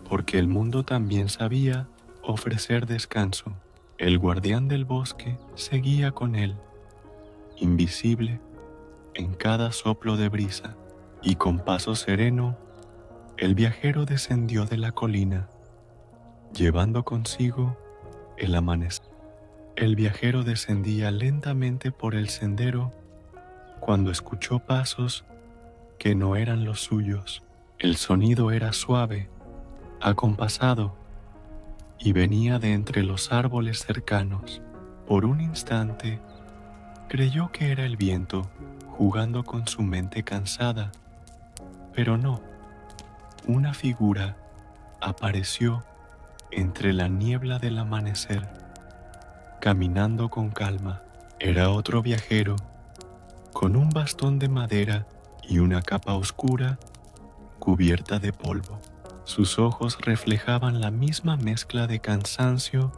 porque el mundo también sabía ofrecer descanso. El guardián del bosque seguía con él, invisible en cada soplo de brisa, y con paso sereno, el viajero descendió de la colina, llevando consigo el amanecer. El viajero descendía lentamente por el sendero cuando escuchó pasos que no eran los suyos. El sonido era suave, acompasado, y venía de entre los árboles cercanos. Por un instante, creyó que era el viento jugando con su mente cansada, pero no. Una figura apareció entre la niebla del amanecer, caminando con calma. Era otro viajero, con un bastón de madera y una capa oscura cubierta de polvo. Sus ojos reflejaban la misma mezcla de cansancio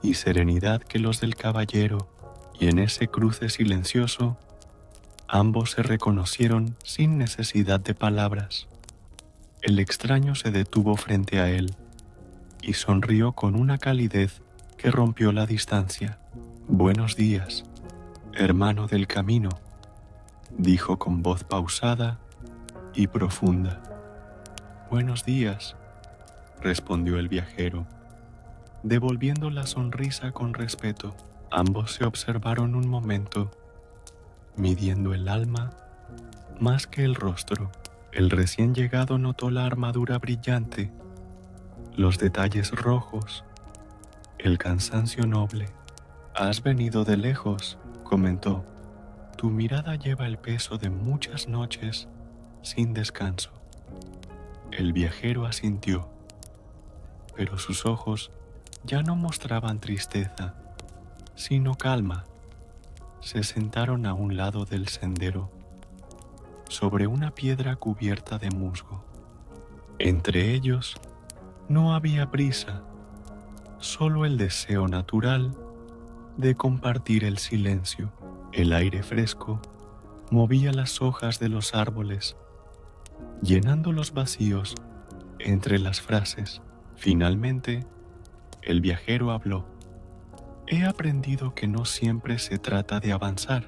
y serenidad que los del caballero, y en ese cruce silencioso, ambos se reconocieron sin necesidad de palabras. El extraño se detuvo frente a él y sonrió con una calidez que rompió la distancia. «Buenos días, hermano del camino», dijo con voz pausada y profunda. «Buenos días», respondió el viajero, devolviendo la sonrisa con respeto. Ambos se observaron un momento, midiendo el alma más que el rostro. El recién llegado notó la armadura brillante, los detalles rojos, el cansancio noble. «Has venido de lejos», comentó. «Tu mirada lleva el peso de muchas noches sin descanso». El viajero asintió, pero sus ojos ya no mostraban tristeza, sino calma. Se sentaron a un lado del sendero, sobre una piedra cubierta de musgo. Entre ellos no había prisa, solo el deseo natural de compartir el silencio. El aire fresco movía las hojas de los árboles, llenando los vacíos entre las frases. Finalmente, el viajero habló. «He aprendido que no siempre se trata de avanzar».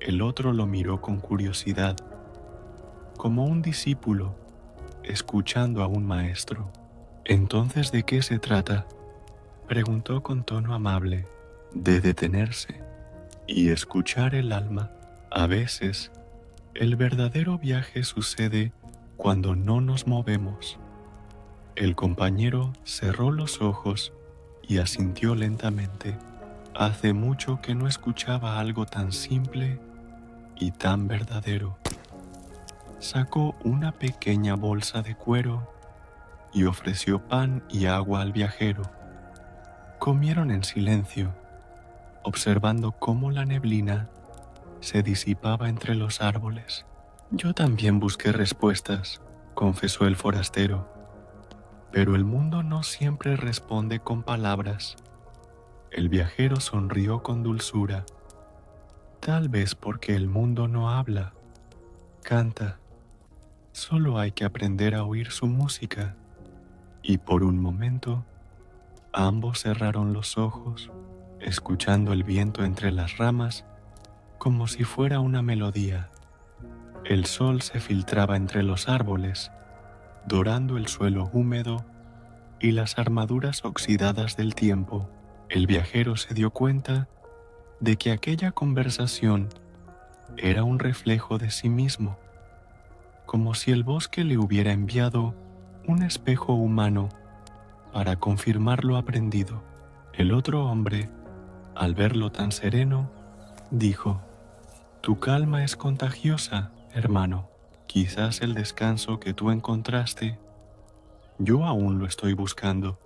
El otro lo miró con curiosidad, como un discípulo escuchando a un maestro. «¿Entonces de qué se trata?», preguntó con tono amable. «De detenerse y escuchar el alma. A veces, el verdadero viaje sucede cuando no nos movemos». El compañero cerró los ojos y asintió lentamente. Hace mucho que no escuchaba algo tan simple y tan verdadero. Sacó una pequeña bolsa de cuero y ofreció pan y agua al viajero. Comieron en silencio, observando cómo la neblina se disipaba entre los árboles. «Yo también busqué respuestas», confesó el forastero, «pero el mundo no siempre responde con palabras». El viajero sonrió con dulzura. «Tal vez porque el mundo no habla, canta. Solo hay que aprender a oír su música». Y por un momento, ambos cerraron los ojos, escuchando el viento entre las ramas como si fuera una melodía. El sol se filtraba entre los árboles, dorando el suelo húmedo y las armaduras oxidadas del tiempo. El viajero se dio cuenta de que aquella conversación era un reflejo de sí mismo, como si el bosque le hubiera enviado un espejo humano para confirmar lo aprendido. El otro hombre, al verlo tan sereno, dijo: «Tu calma es contagiosa, hermano. Quizás el descanso que tú encontraste, yo aún lo estoy buscando».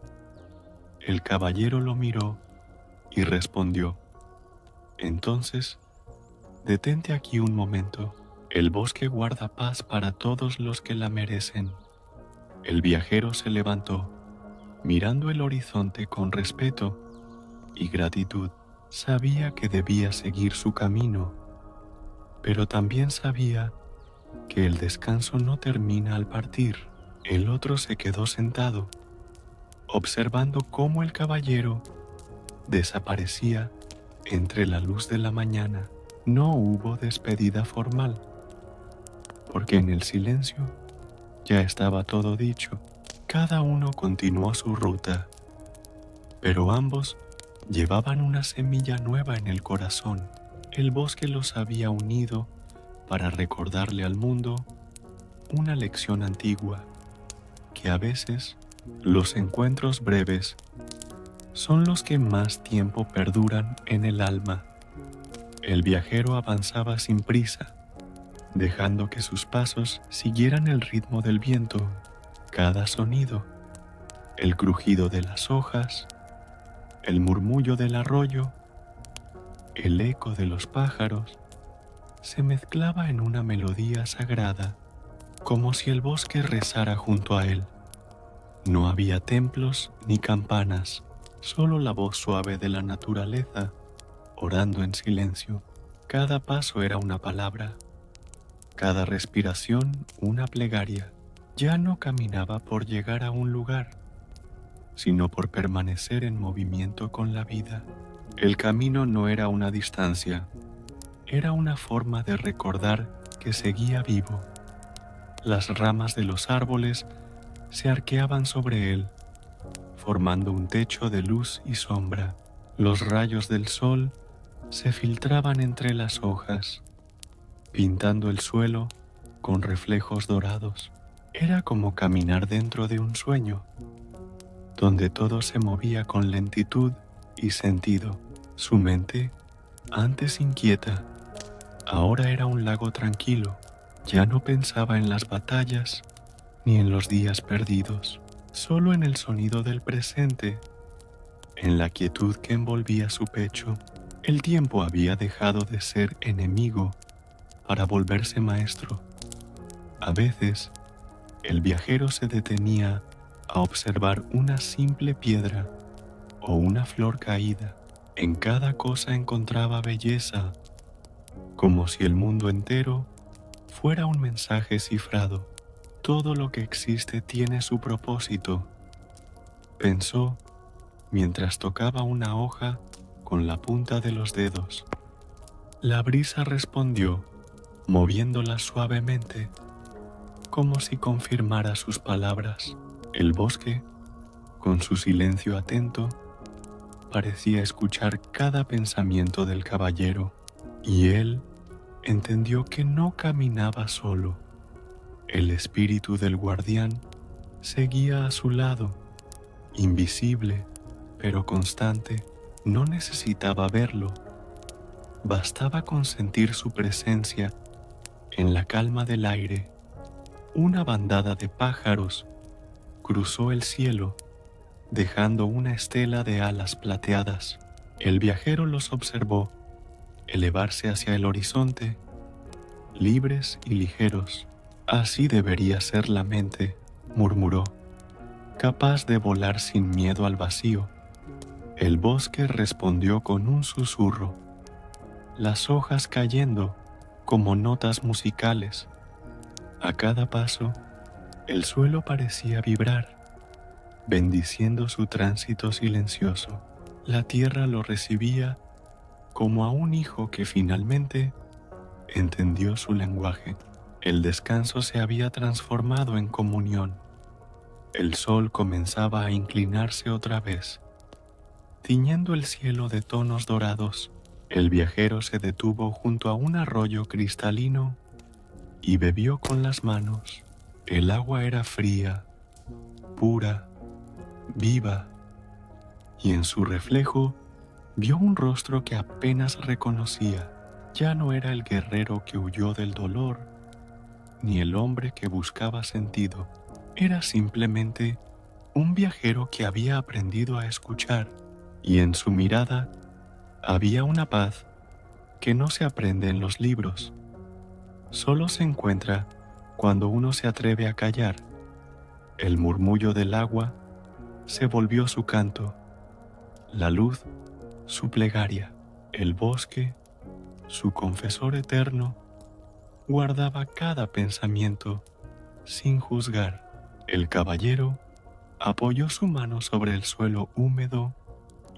El caballero lo miró y respondió: «Entonces, detente aquí un momento. El bosque guarda paz para todos los que la merecen». El viajero se levantó, mirando el horizonte con respeto y gratitud. Sabía que debía seguir su camino, pero también sabía que el descanso no termina al partir. El otro se quedó sentado, observando cómo el caballero desaparecía entre la luz de la mañana. No hubo despedida formal, porque en el silencio ya estaba todo dicho. Cada uno continuó su ruta, pero ambos llevaban una semilla nueva en el corazón. El bosque los había unido para recordarle al mundo una lección antigua, que a veces los encuentros breves son los que más tiempo perduran en el alma. El viajero avanzaba sin prisa, dejando que sus pasos siguieran el ritmo del viento. Cada sonido, el crujido de las hojas, el murmullo del arroyo, el eco de los pájaros, se mezclaba en una melodía sagrada, como si el bosque rezara junto a él. No había templos ni campanas, solo la voz suave de la naturaleza, orando en silencio. Cada paso era una palabra, cada respiración una plegaria. Ya no caminaba por llegar a un lugar, sino por permanecer en movimiento con la vida. El camino no era una distancia, era una forma de recordar que seguía vivo. Las ramas de los árboles se arqueaban sobre él, formando un techo de luz y sombra. Los rayos del sol se filtraban entre las hojas, pintando el suelo con reflejos dorados. Era como caminar dentro de un sueño, donde todo se movía con lentitud y sentido. Su mente, antes inquieta, ahora era un lago tranquilo. Ya no pensaba en las batallas ni en los días perdidos, solo en el sonido del presente, en la quietud que envolvía su pecho. El tiempo había dejado de ser enemigo para volverse maestro. A veces, el viajero se detenía a observar una simple piedra o una flor caída. En cada cosa encontraba belleza, como si el mundo entero fuera un mensaje cifrado. Todo lo que existe tiene su propósito, pensó mientras tocaba una hoja con la punta de los dedos. La brisa respondió, moviéndola suavemente, como si confirmara sus palabras. El bosque, con su silencio atento, parecía escuchar cada pensamiento del caballero, y él entendió que no caminaba solo. El espíritu del guardián seguía a su lado, invisible pero constante. No necesitaba verlo, bastaba con sentir su presencia en la calma del aire. Una bandada de pájaros cruzó el cielo, dejando una estela de alas plateadas. El viajero los observó elevarse hacia el horizonte, libres y ligeros. «Así debería ser la mente», murmuró, capaz de volar sin miedo al vacío. El bosque respondió con un susurro, las hojas cayendo como notas musicales. A cada paso, el suelo parecía vibrar, bendiciendo su tránsito silencioso. La tierra lo recibía como a un hijo que finalmente entendió su lenguaje. El descanso se había transformado en comunión. El sol comenzaba a inclinarse otra vez, tiñendo el cielo de tonos dorados. El viajero se detuvo junto a un arroyo cristalino y bebió con las manos. El agua era fría, pura, viva, y en su reflejo vio un rostro que apenas reconocía. Ya no era el guerrero que huyó del dolor, ni el hombre que buscaba sentido. Era simplemente un viajero que había aprendido a escuchar, y en su mirada había una paz que no se aprende en los libros. Solo se encuentra cuando uno se atreve a callar. El murmullo del agua se volvió su canto, la luz su plegaria, el bosque su confesor eterno. Guardaba cada pensamiento sin juzgar. El caballero apoyó su mano sobre el suelo húmedo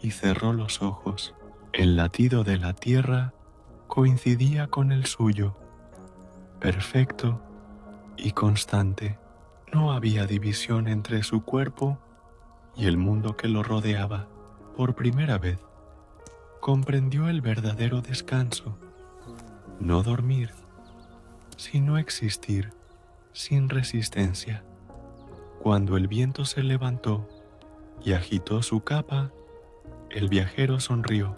y cerró los ojos. El latido de la tierra coincidía con el suyo, perfecto y constante. No había división entre su cuerpo y el mundo que lo rodeaba. Por primera vez, comprendió el verdadero descanso. No dormir, sino existir sin resistencia. Cuando el viento se levantó y agitó su capa, el viajero sonrió.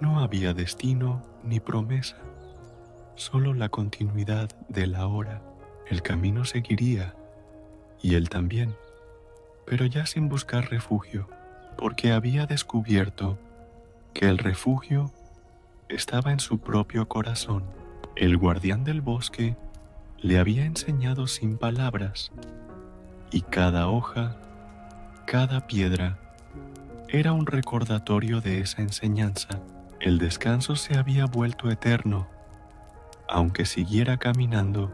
No había destino ni promesa, solo la continuidad de la hora. El camino seguiría, y él también, pero ya sin buscar refugio, porque había descubierto que el refugio estaba en su propio corazón. El guardián del bosque le había enseñado sin palabras, y cada hoja, cada piedra, era un recordatorio de esa enseñanza. El descanso se había vuelto eterno. Aunque siguiera caminando,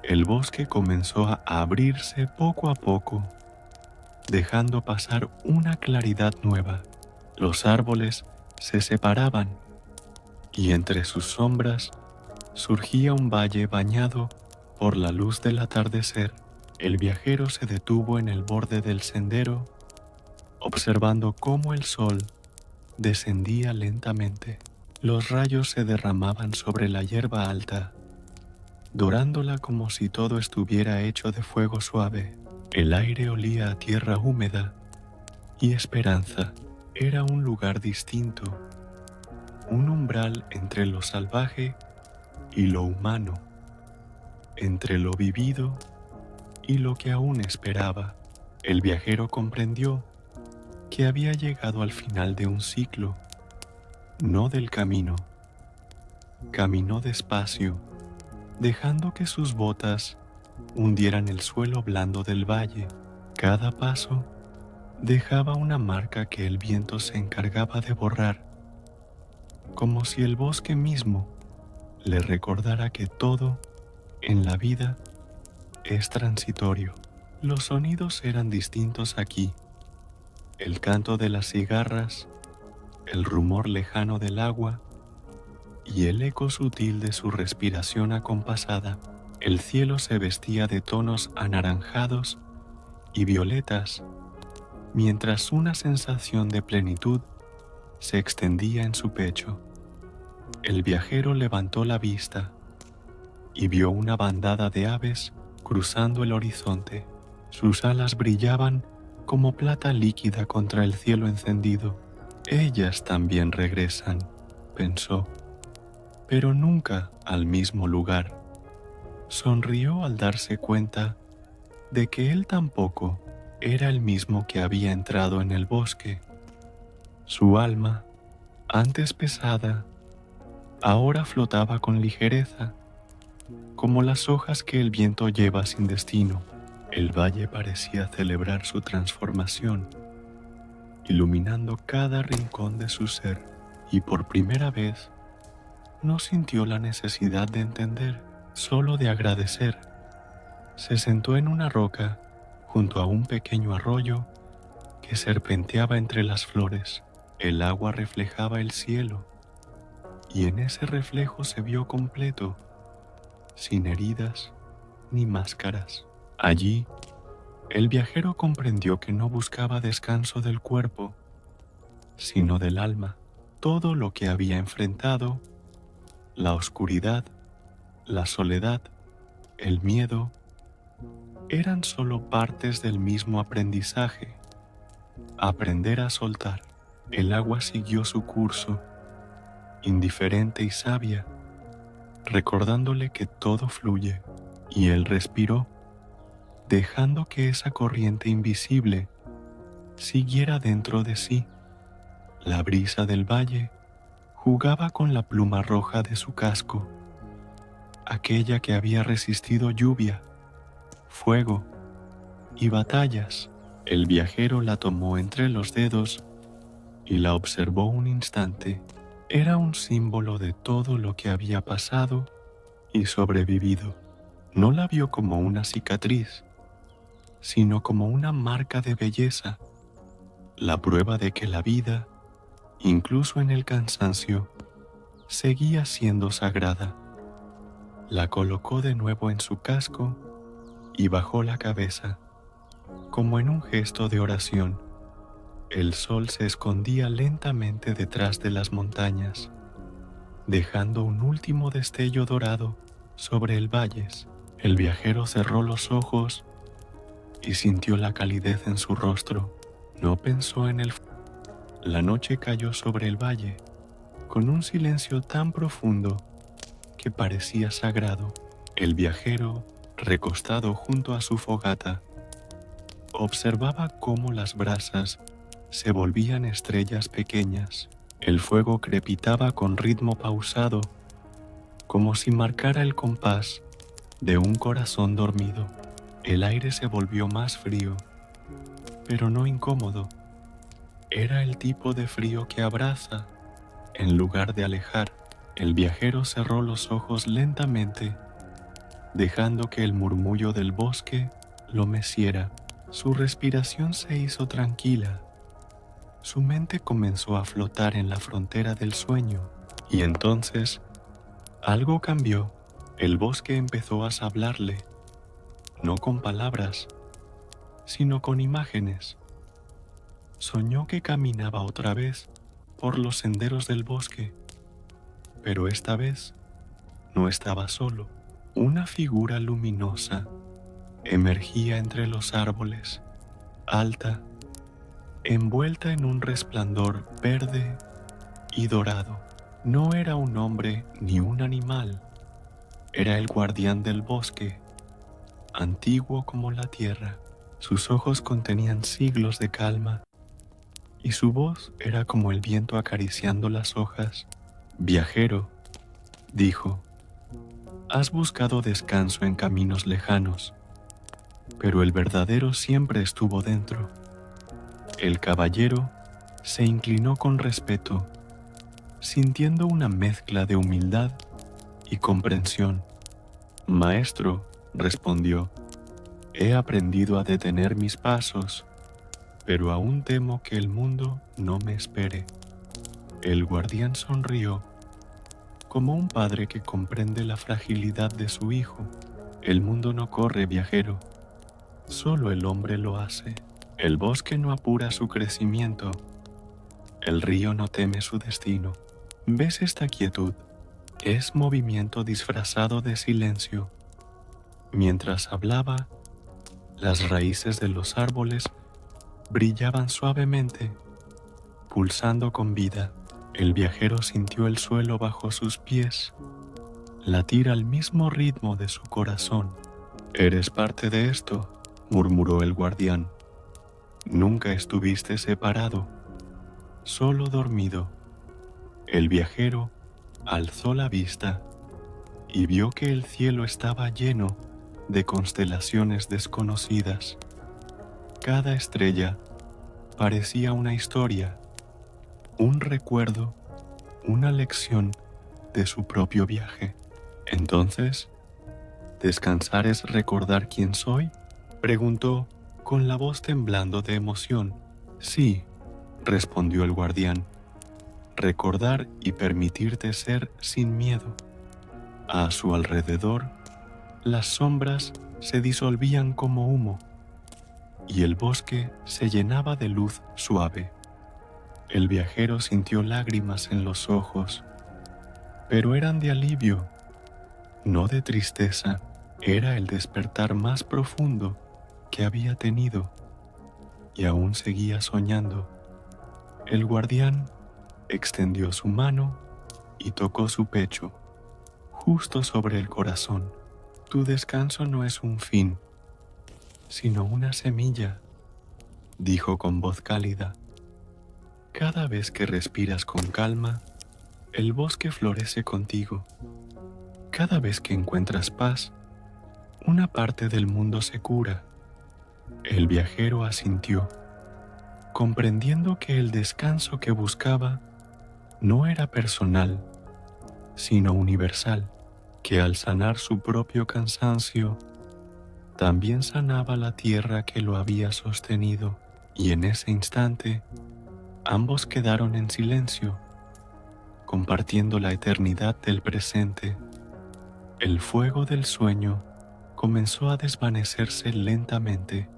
el bosque comenzó a abrirse poco a poco, dejando pasar una claridad nueva. Los árboles se separaban, y entre sus sombras surgía un valle bañado por la luz del atardecer. El viajero se detuvo en el borde del sendero, observando cómo el sol descendía lentamente. Los rayos se derramaban sobre la hierba alta, dorándola como si todo estuviera hecho de fuego suave. El aire olía a tierra húmeda y esperanza. Era un lugar distinto, un umbral entre lo salvaje y lo humano, entre lo vivido y lo que aún esperaba. El viajero comprendió que había llegado al final de un ciclo, no del camino. Caminó despacio, dejando que sus botas hundieran el suelo blando del valle. Cada paso dejaba una marca que el viento se encargaba de borrar, como si el bosque mismo le recordara que todo en la vida es transitorio. Los sonidos eran distintos aquí. El canto de las cigarras, el rumor lejano del agua y el eco sutil de su respiración acompasada. El cielo se vestía de tonos anaranjados y violetas, mientras una sensación de plenitud se extendía en su pecho. El viajero levantó la vista y vio una bandada de aves cruzando el horizonte. Sus alas brillaban como plata líquida contra el cielo encendido. Ellas también regresan, pensó, pero nunca al mismo lugar. Sonrió al darse cuenta de que él tampoco era el mismo que había entrado en el bosque. Su alma, antes pesada, ahora flotaba con ligereza, como las hojas que el viento lleva sin destino. El valle parecía celebrar su transformación, iluminando cada rincón de su ser, y por primera vez no sintió la necesidad de entender, solo de agradecer. Se sentó en una roca junto a un pequeño arroyo que serpenteaba entre las flores. El agua reflejaba el cielo, y en ese reflejo se vio completo, sin heridas ni máscaras. Allí, el viajero comprendió que no buscaba descanso del cuerpo, sino del alma. todo lo que había enfrentado, la oscuridad, la soledad, el miedo, eran solo partes del mismo aprendizaje. Aprender a soltar. El agua siguió su curso, indiferente y sabia, recordándole que todo fluye, y él respiró, dejando que esa corriente invisible siguiera dentro de sí. La brisa del valle jugaba con la pluma roja de su casco, aquella que había resistido lluvia, fuego y batallas. El viajero la tomó entre los dedos y la observó un instante. Era un símbolo de todo lo que había pasado y sobrevivido. No la vio como una cicatriz, sino como una marca de belleza, la prueba de que la vida, incluso en el cansancio, seguía siendo sagrada. La colocó de nuevo en su casco y bajó la cabeza, como en un gesto de oración. El sol se escondía lentamente detrás de las montañas, dejando un último destello dorado sobre el valles. El viajero cerró los ojos y sintió la calidez en su rostro. No pensó en el... La noche cayó sobre el valle, con un silencio tan profundo que parecía sagrado. El viajero, recostado junto a su fogata, observaba cómo las brasas se volvían estrellas pequeñas. El fuego crepitaba con ritmo pausado, como si marcara el compás de un corazón dormido. El aire se volvió más frío, pero no incómodo. Era el tipo de frío que abraza en lugar de alejar. El viajero cerró los ojos lentamente, dejando que el murmullo del bosque lo meciera. Su respiración se hizo tranquila. Su mente comenzó a flotar en la frontera del sueño, y entonces algo cambió. El bosque empezó a hablarle, no con palabras, sino con imágenes. Soñó que caminaba otra vez por los senderos del bosque, pero esta vez no estaba solo. Una figura luminosa emergía entre los árboles, alta, envuelta en un resplandor verde y dorado. No era un hombre ni un animal, era el guardián del bosque, antiguo como la tierra. Sus ojos contenían siglos de calma y su voz era como el viento acariciando las hojas. Viajero, dijo, has buscado descanso en caminos lejanos, pero el verdadero siempre estuvo dentro. El caballero se inclinó con respeto, sintiendo una mezcla de humildad y comprensión. Maestro, respondió, he aprendido a detener mis pasos, pero aún temo que el mundo no me espere. El guardián sonrió, como un padre que comprende la fragilidad de su hijo. El mundo no corre, viajero, solo el hombre lo hace. El bosque no apura su crecimiento, el río no teme su destino. ¿Ves esta quietud? Es movimiento disfrazado de silencio. Mientras hablaba, las raíces de los árboles brillaban suavemente, pulsando con vida. El viajero sintió el suelo bajo sus pies latir al mismo ritmo de su corazón. Eres parte de esto, murmuró el guardián. Nunca estuviste separado, solo dormido. El viajero alzó la vista y vio que el cielo estaba lleno de constelaciones desconocidas. Cada estrella parecía una historia, un recuerdo, una lección de su propio viaje. Entonces, ¿descansar es recordar quién soy?, preguntó con la voz temblando de emoción. Sí, respondió el guardián, recordar y permitirte ser sin miedo. A su alrededor, las sombras se disolvían como humo y el bosque se llenaba de luz suave. El viajero sintió lágrimas en los ojos, pero eran de alivio, no de tristeza. Era el despertar más profundo que había tenido, y aún seguía soñando. El guardián extendió su mano y tocó su pecho, justo sobre el corazón. Tu descanso no es un fin, sino una semilla, dijo con voz cálida. Cada vez que respiras con calma, el bosque florece contigo. Cada vez que encuentras paz, una parte del mundo se cura. El viajero asintió, comprendiendo que el descanso que buscaba no era personal, sino universal, que al sanar su propio cansancio, también sanaba la tierra que lo había sostenido, y en ese instante ambos quedaron en silencio, compartiendo la eternidad del presente. El fuego del sueño comenzó a desvanecerse lentamente,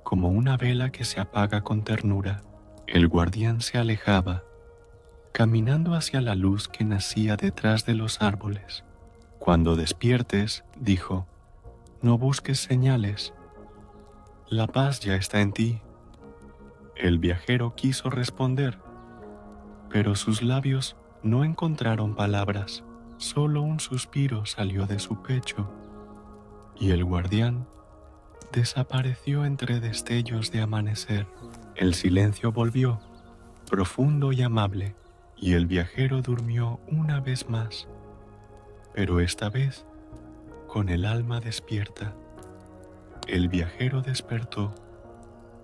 como una vela que se apaga con ternura. El guardián se alejaba, caminando hacia la luz que nacía detrás de los árboles. Cuando despiertes, dijo, no busques señales. La paz ya está en ti. El viajero quiso responder, pero sus labios no encontraron palabras. Solo un suspiro salió de su pecho, y el guardián desapareció entre destellos de amanecer. El silencio volvió, profundo y amable, y el viajero durmió una vez más, pero esta vez con el alma despierta. El viajero despertó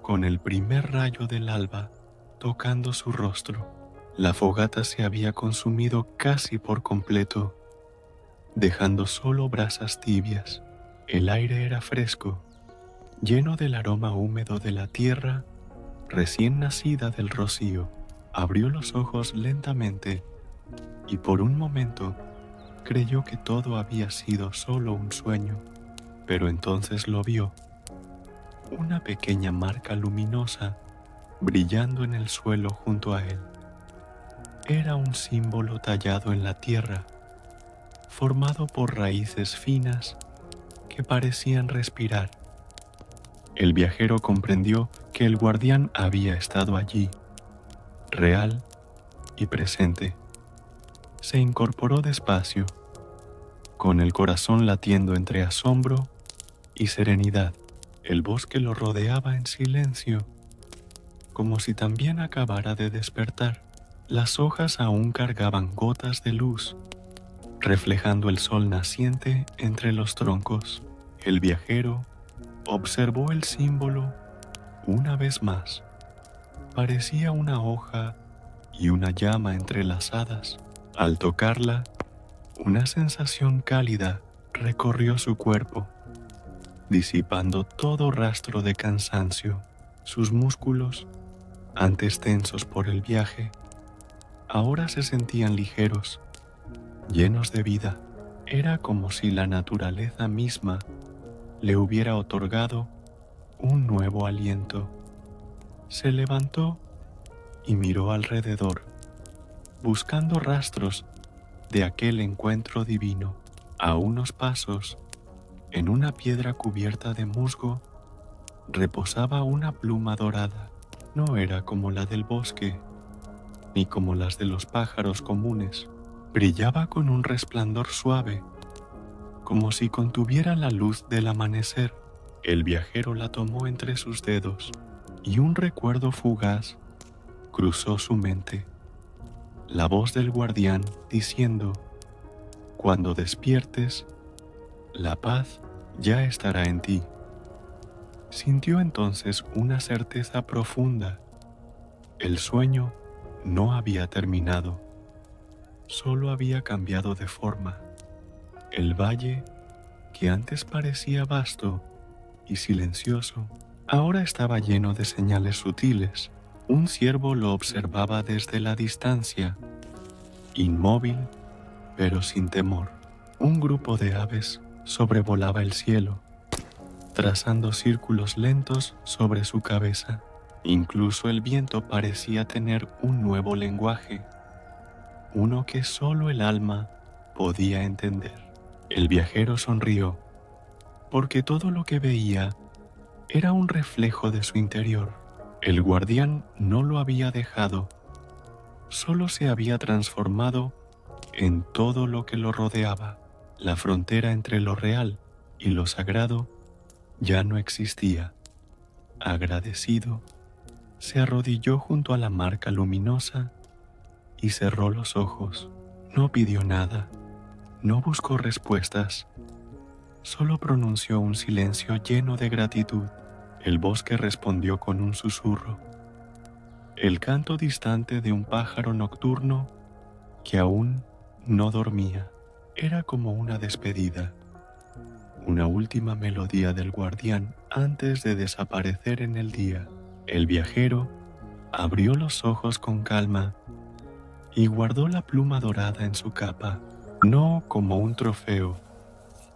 con el primer rayo del alba tocando su rostro. La fogata se había consumido casi por completo, dejando solo brasas tibias. El aire era fresco, lleno del aroma húmedo de la tierra recién nacida del rocío. Abrió los ojos lentamente y por un momento creyó que todo había sido solo un sueño, pero entonces lo vio, una pequeña marca luminosa brillando en el suelo junto a él. Era un símbolo tallado en la tierra, formado por raíces finas que parecían respirar. El viajero comprendió que el guardián había estado allí, real y presente. Se incorporó despacio, con el corazón latiendo entre asombro y serenidad. El bosque lo rodeaba en silencio, como si también acabara de despertar. Las hojas aún cargaban gotas de luz, reflejando el sol naciente entre los troncos. El viajero observó el símbolo una vez más. Parecía una hoja y una llama entrelazadas. Al tocarla, una sensación cálida recorrió su cuerpo, disipando todo rastro de cansancio. Sus músculos, antes tensos por el viaje, ahora se sentían ligeros, llenos de vida. Era como si la naturaleza misma le hubiera otorgado un nuevo aliento. Se levantó y miró alrededor, buscando rastros de aquel encuentro divino. A unos pasos, en una piedra cubierta de musgo, reposaba una pluma dorada. No era como la del bosque, ni como las de los pájaros comunes. Brillaba con un resplandor suave, como si contuviera la luz del amanecer. El viajero la tomó entre sus dedos, y un recuerdo fugaz cruzó su mente. La voz del guardián diciendo, cuando despiertes, la paz ya estará en ti. Sintió entonces una certeza profunda. El sueño no había terminado, solo había cambiado de forma. El valle, que antes parecía vasto y silencioso, ahora estaba lleno de señales sutiles. Un ciervo lo observaba desde la distancia, inmóvil pero sin temor. Un grupo de aves sobrevolaba el cielo, trazando círculos lentos sobre su cabeza. Incluso el viento parecía tener un nuevo lenguaje, uno que solo el alma podía entender. El viajero sonrió, porque todo lo que veía era un reflejo de su interior. El guardián no lo había dejado, solo se había transformado en todo lo que lo rodeaba. La frontera entre lo real y lo sagrado ya no existía. Agradecido, se arrodilló junto a la marca luminosa y cerró los ojos. No pidió nada, no buscó respuestas, solo pronunció un silencio lleno de gratitud. El bosque respondió con un susurro, el canto distante de un pájaro nocturno que aún no dormía. Era como una despedida, una última melodía del guardián antes de desaparecer en el día. El viajero abrió los ojos con calma y guardó la pluma dorada en su capa, no como un trofeo,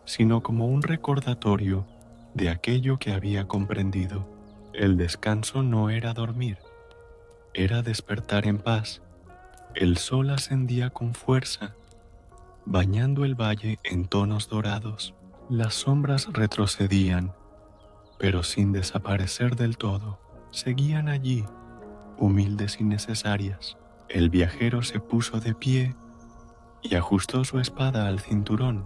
sino como un recordatorio de aquello que había comprendido. El descanso no era dormir, era despertar en paz. El sol ascendía con fuerza, bañando el valle en tonos dorados. Las sombras retrocedían, pero sin desaparecer del todo. Seguían allí, humildes y necesarias. El viajero se puso de pie y ajustó su espada al cinturón.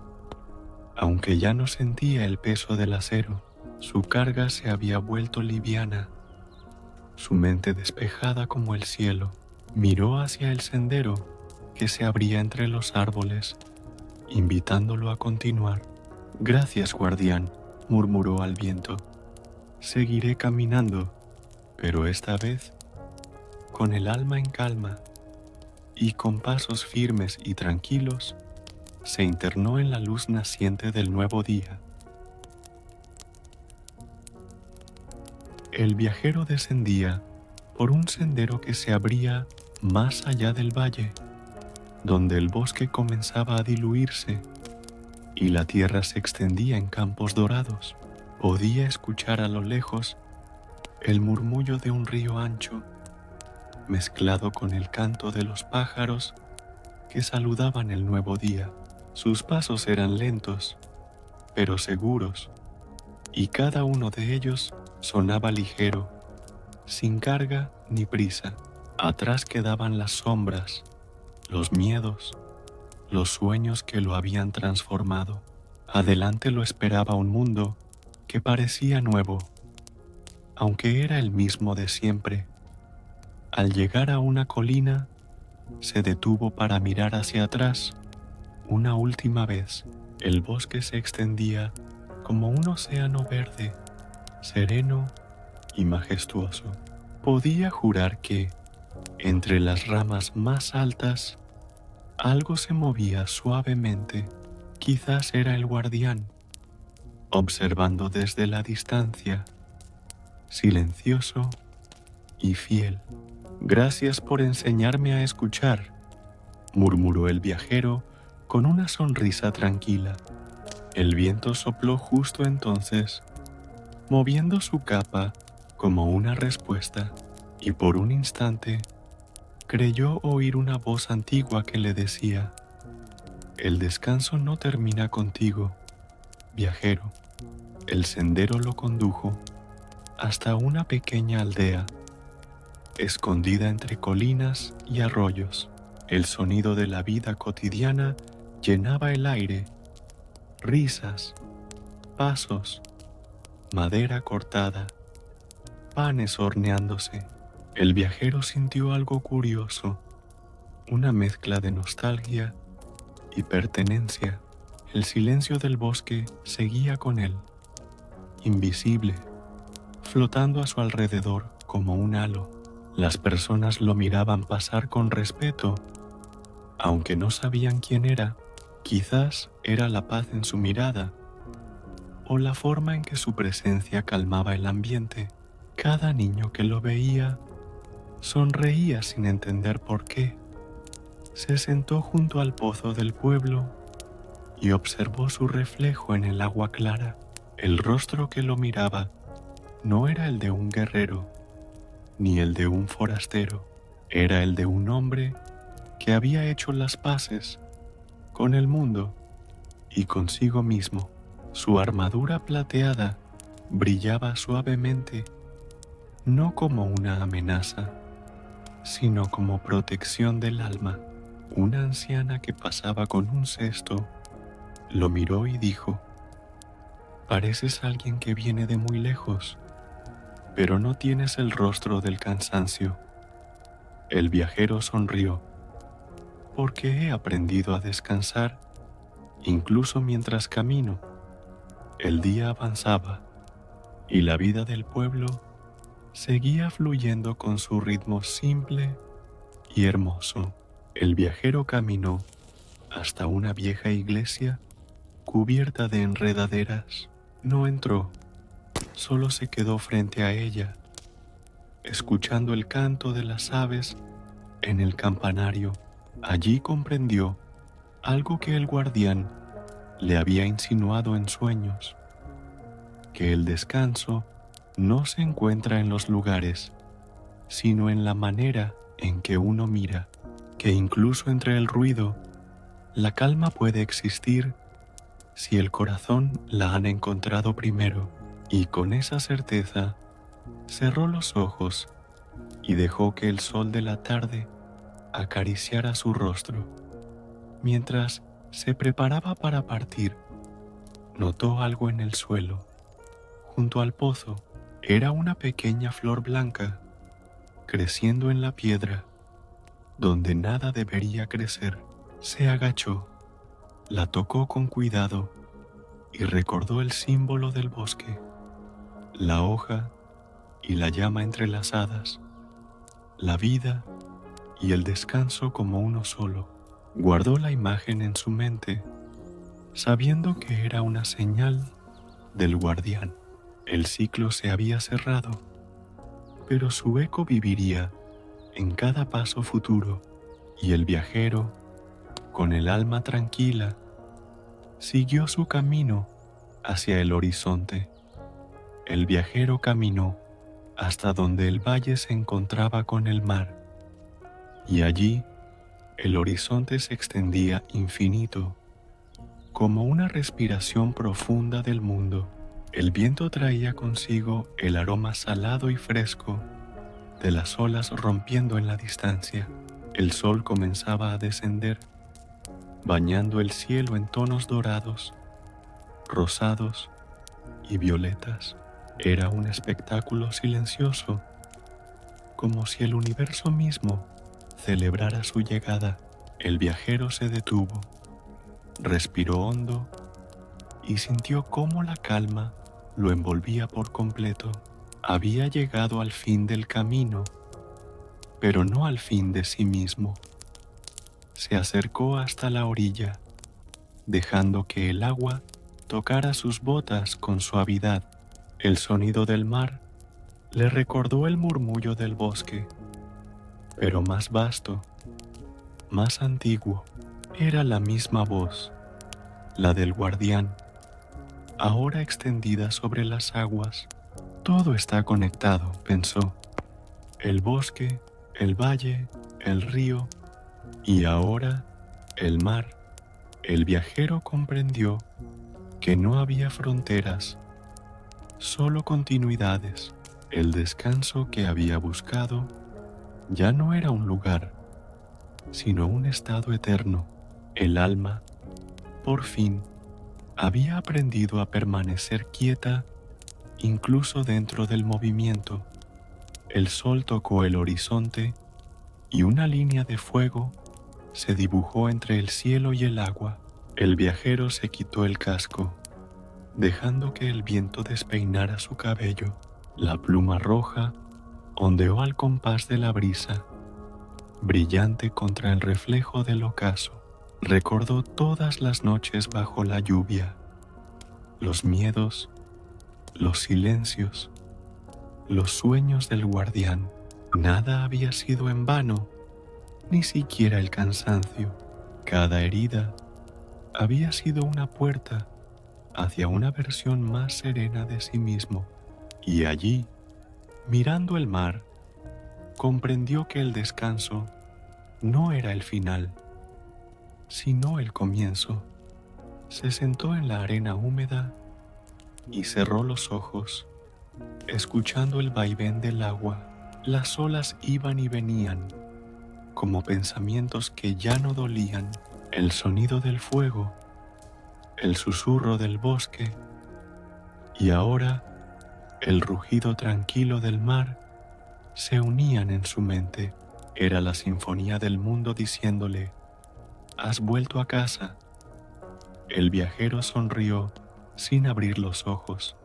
Aunque ya no sentía el peso del acero, su carga se había vuelto liviana. Su mente despejada como el cielo, miró hacia el sendero que se abría entre los árboles, invitándolo a continuar. Gracias, guardián, murmuró al viento. Seguiré caminando, pero esta vez con el alma en calma, y con pasos firmes y tranquilos, se internó en la luz naciente del nuevo día. El viajero descendía por un sendero que se abría más allá del valle, donde el bosque comenzaba a diluirse y la tierra se extendía en campos dorados. Podía escuchar a lo lejos el murmullo de un río ancho, mezclado con el canto de los pájaros que saludaban el nuevo día. Sus pasos eran lentos, pero seguros, y cada uno de ellos sonaba ligero, sin carga ni prisa. Atrás quedaban las sombras, los miedos, los sueños que lo habían transformado. Adelante lo esperaba un mundo que parecía nuevo, aunque era el mismo de siempre. Al llegar a una colina, se detuvo para mirar hacia atrás. Una última vez, el bosque se extendía como un océano verde, sereno y majestuoso. Podía jurar que, entre las ramas más altas, algo se movía suavemente. Quizás era el guardián, observando desde la distancia, silencioso y fiel. Gracias por enseñarme a escuchar, murmuró el viajero con una sonrisa tranquila. El viento sopló justo entonces, moviendo su capa como una respuesta, y por un instante creyó oír una voz antigua que le decía: el descanso no termina contigo, viajero. El sendero lo condujo hasta una pequeña aldea, escondida entre colinas y arroyos. El sonido de la vida cotidiana llenaba el aire: risas, pasos, madera cortada, panes horneándose. El viajero sintió algo curioso, una mezcla de nostalgia y pertenencia. El silencio del bosque seguía con él, invisible, flotando a su alrededor como un halo. Las personas lo miraban pasar con respeto, aunque no sabían quién era. Quizás era la paz en su mirada, o la forma en que su presencia calmaba el ambiente. Cada niño que lo veía sonreía sin entender por qué. Se sentó junto al pozo del pueblo y observó su reflejo en el agua clara. El rostro que lo miraba no era el de un guerrero, ni el de un forastero, era el de un hombre que había hecho las paces con el mundo y consigo mismo. Su armadura plateada brillaba suavemente, no como una amenaza, sino como protección del alma. Una anciana que pasaba con un cesto lo miró y dijo: «Pareces alguien que viene de muy lejos, pero no tienes el rostro del cansancio». El viajero sonrió: «Porque he aprendido a descansar incluso mientras camino». El día avanzaba y la vida del pueblo seguía fluyendo con su ritmo simple y hermoso. El viajero caminó hasta una vieja iglesia cubierta de enredaderas. No entró, solo se quedó frente a ella, escuchando el canto de las aves en el campanario. Allí comprendió algo que el guardián le había insinuado en sueños, que el descanso no se encuentra en los lugares, sino en la manera en que uno mira, que incluso entre el ruido, la calma puede existir si el corazón la han encontrado primero. Y con esa certeza cerró los ojos y dejó que el sol de la tarde acariciara su rostro. Mientras se preparaba para partir, notó algo en el suelo. Junto al pozo era una pequeña flor blanca, creciendo en la piedra, donde nada debería crecer. Se agachó, la tocó con cuidado y recordó el símbolo del bosque, la hoja y la llama entrelazadas, la vida y el descanso como uno solo. Guardó la imagen en su mente, sabiendo que era una señal del guardián. El ciclo se había cerrado, pero su eco viviría en cada paso futuro, y el viajero, con el alma tranquila, siguió su camino hacia el horizonte. El viajero caminó hasta donde el valle se encontraba con el mar, y allí el horizonte se extendía infinito, como una respiración profunda del mundo. El viento traía consigo el aroma salado y fresco de las olas rompiendo en la distancia. El sol comenzaba a descender, bañando el cielo en tonos dorados, rosados y violetas. Era un espectáculo silencioso, como si el universo mismo celebrara su llegada. El viajero se detuvo, respiró hondo y sintió cómo la calma lo envolvía por completo. Había llegado al fin del camino, pero no al fin de sí mismo. Se acercó hasta la orilla, dejando que el agua tocara sus botas con suavidad. El sonido del mar le recordó el murmullo del bosque, pero más vasto, más antiguo. Era la misma voz, la del guardián, ahora extendida sobre las aguas. Todo está conectado, pensó. El bosque, el valle, el río y ahora el mar. El viajero comprendió que no había fronteras, solo continuidades. El descanso que había buscado ya no era un lugar, sino un estado eterno. El alma, por fin, había aprendido a permanecer quieta incluso dentro del movimiento. El sol tocó el horizonte y una línea de fuego se dibujó entre el cielo y el agua. El viajero se quitó el casco, dejando que el viento despeinara su cabello. La pluma roja ondeó al compás de la brisa, brillante contra el reflejo del ocaso. Recordó todas las noches bajo la lluvia, los miedos, los silencios, los sueños del guardián. Nada había sido en vano, ni siquiera el cansancio. Cada herida había sido una puerta hacia una versión más serena de sí mismo. Y allí, mirando el mar, comprendió que el descanso no era el final, sino el comienzo. Se sentó en la arena húmeda y cerró los ojos, escuchando el vaivén del agua. Las olas iban y venían, como pensamientos que ya no dolían. El sonido del fuego, el susurro del bosque y ahora el rugido tranquilo del mar se unían en su mente. Era la sinfonía del mundo diciéndole: «Has vuelto a casa». El viajero sonrió sin abrir los ojos,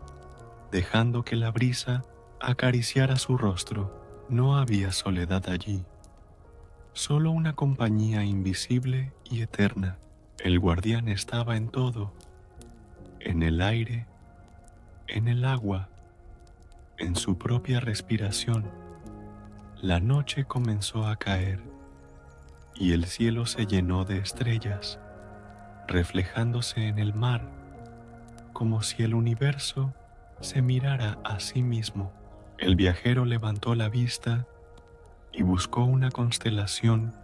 dejando que la brisa acariciara su rostro. No había soledad allí, solo una compañía invisible y eterna. El guardián estaba en todo, en el aire, en el agua, en su propia respiración. La noche comenzó a caer y el cielo se llenó de estrellas, reflejándose en el mar, como si el universo se mirara a sí mismo. El viajero levantó la vista y buscó una constelación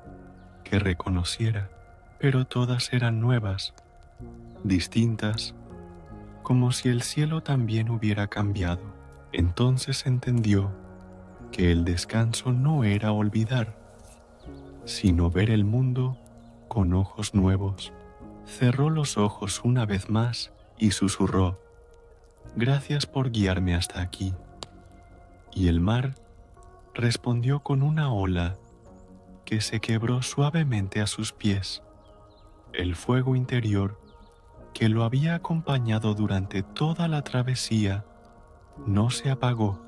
que reconociera, pero todas eran nuevas, distintas, como si el cielo también hubiera cambiado. Entonces entendió que el descanso no era olvidar, sino ver el mundo con ojos nuevos. Cerró los ojos una vez más y susurró: «Gracias por guiarme hasta aquí». Y el mar respondió con una ola que se quebró suavemente a sus pies. El fuego interior que lo había acompañado durante toda la travesía no se apagó,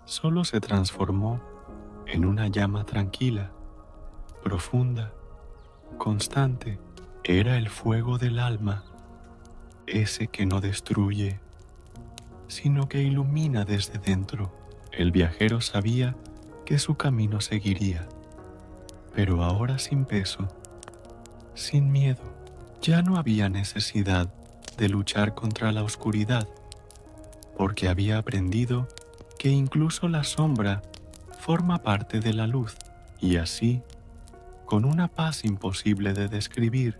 solo se transformó en una llama tranquila, profunda, constante. Era el fuego del alma, ese que no destruye, sino que ilumina desde dentro. El viajero sabía que su camino seguiría, pero ahora sin peso, sin miedo. Ya no había necesidad de luchar contra la oscuridad, porque había aprendido que incluso la sombra forma parte de la luz, y así, con una paz imposible de describir,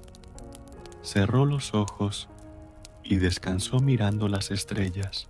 cerró los ojos y descansó mirando las estrellas.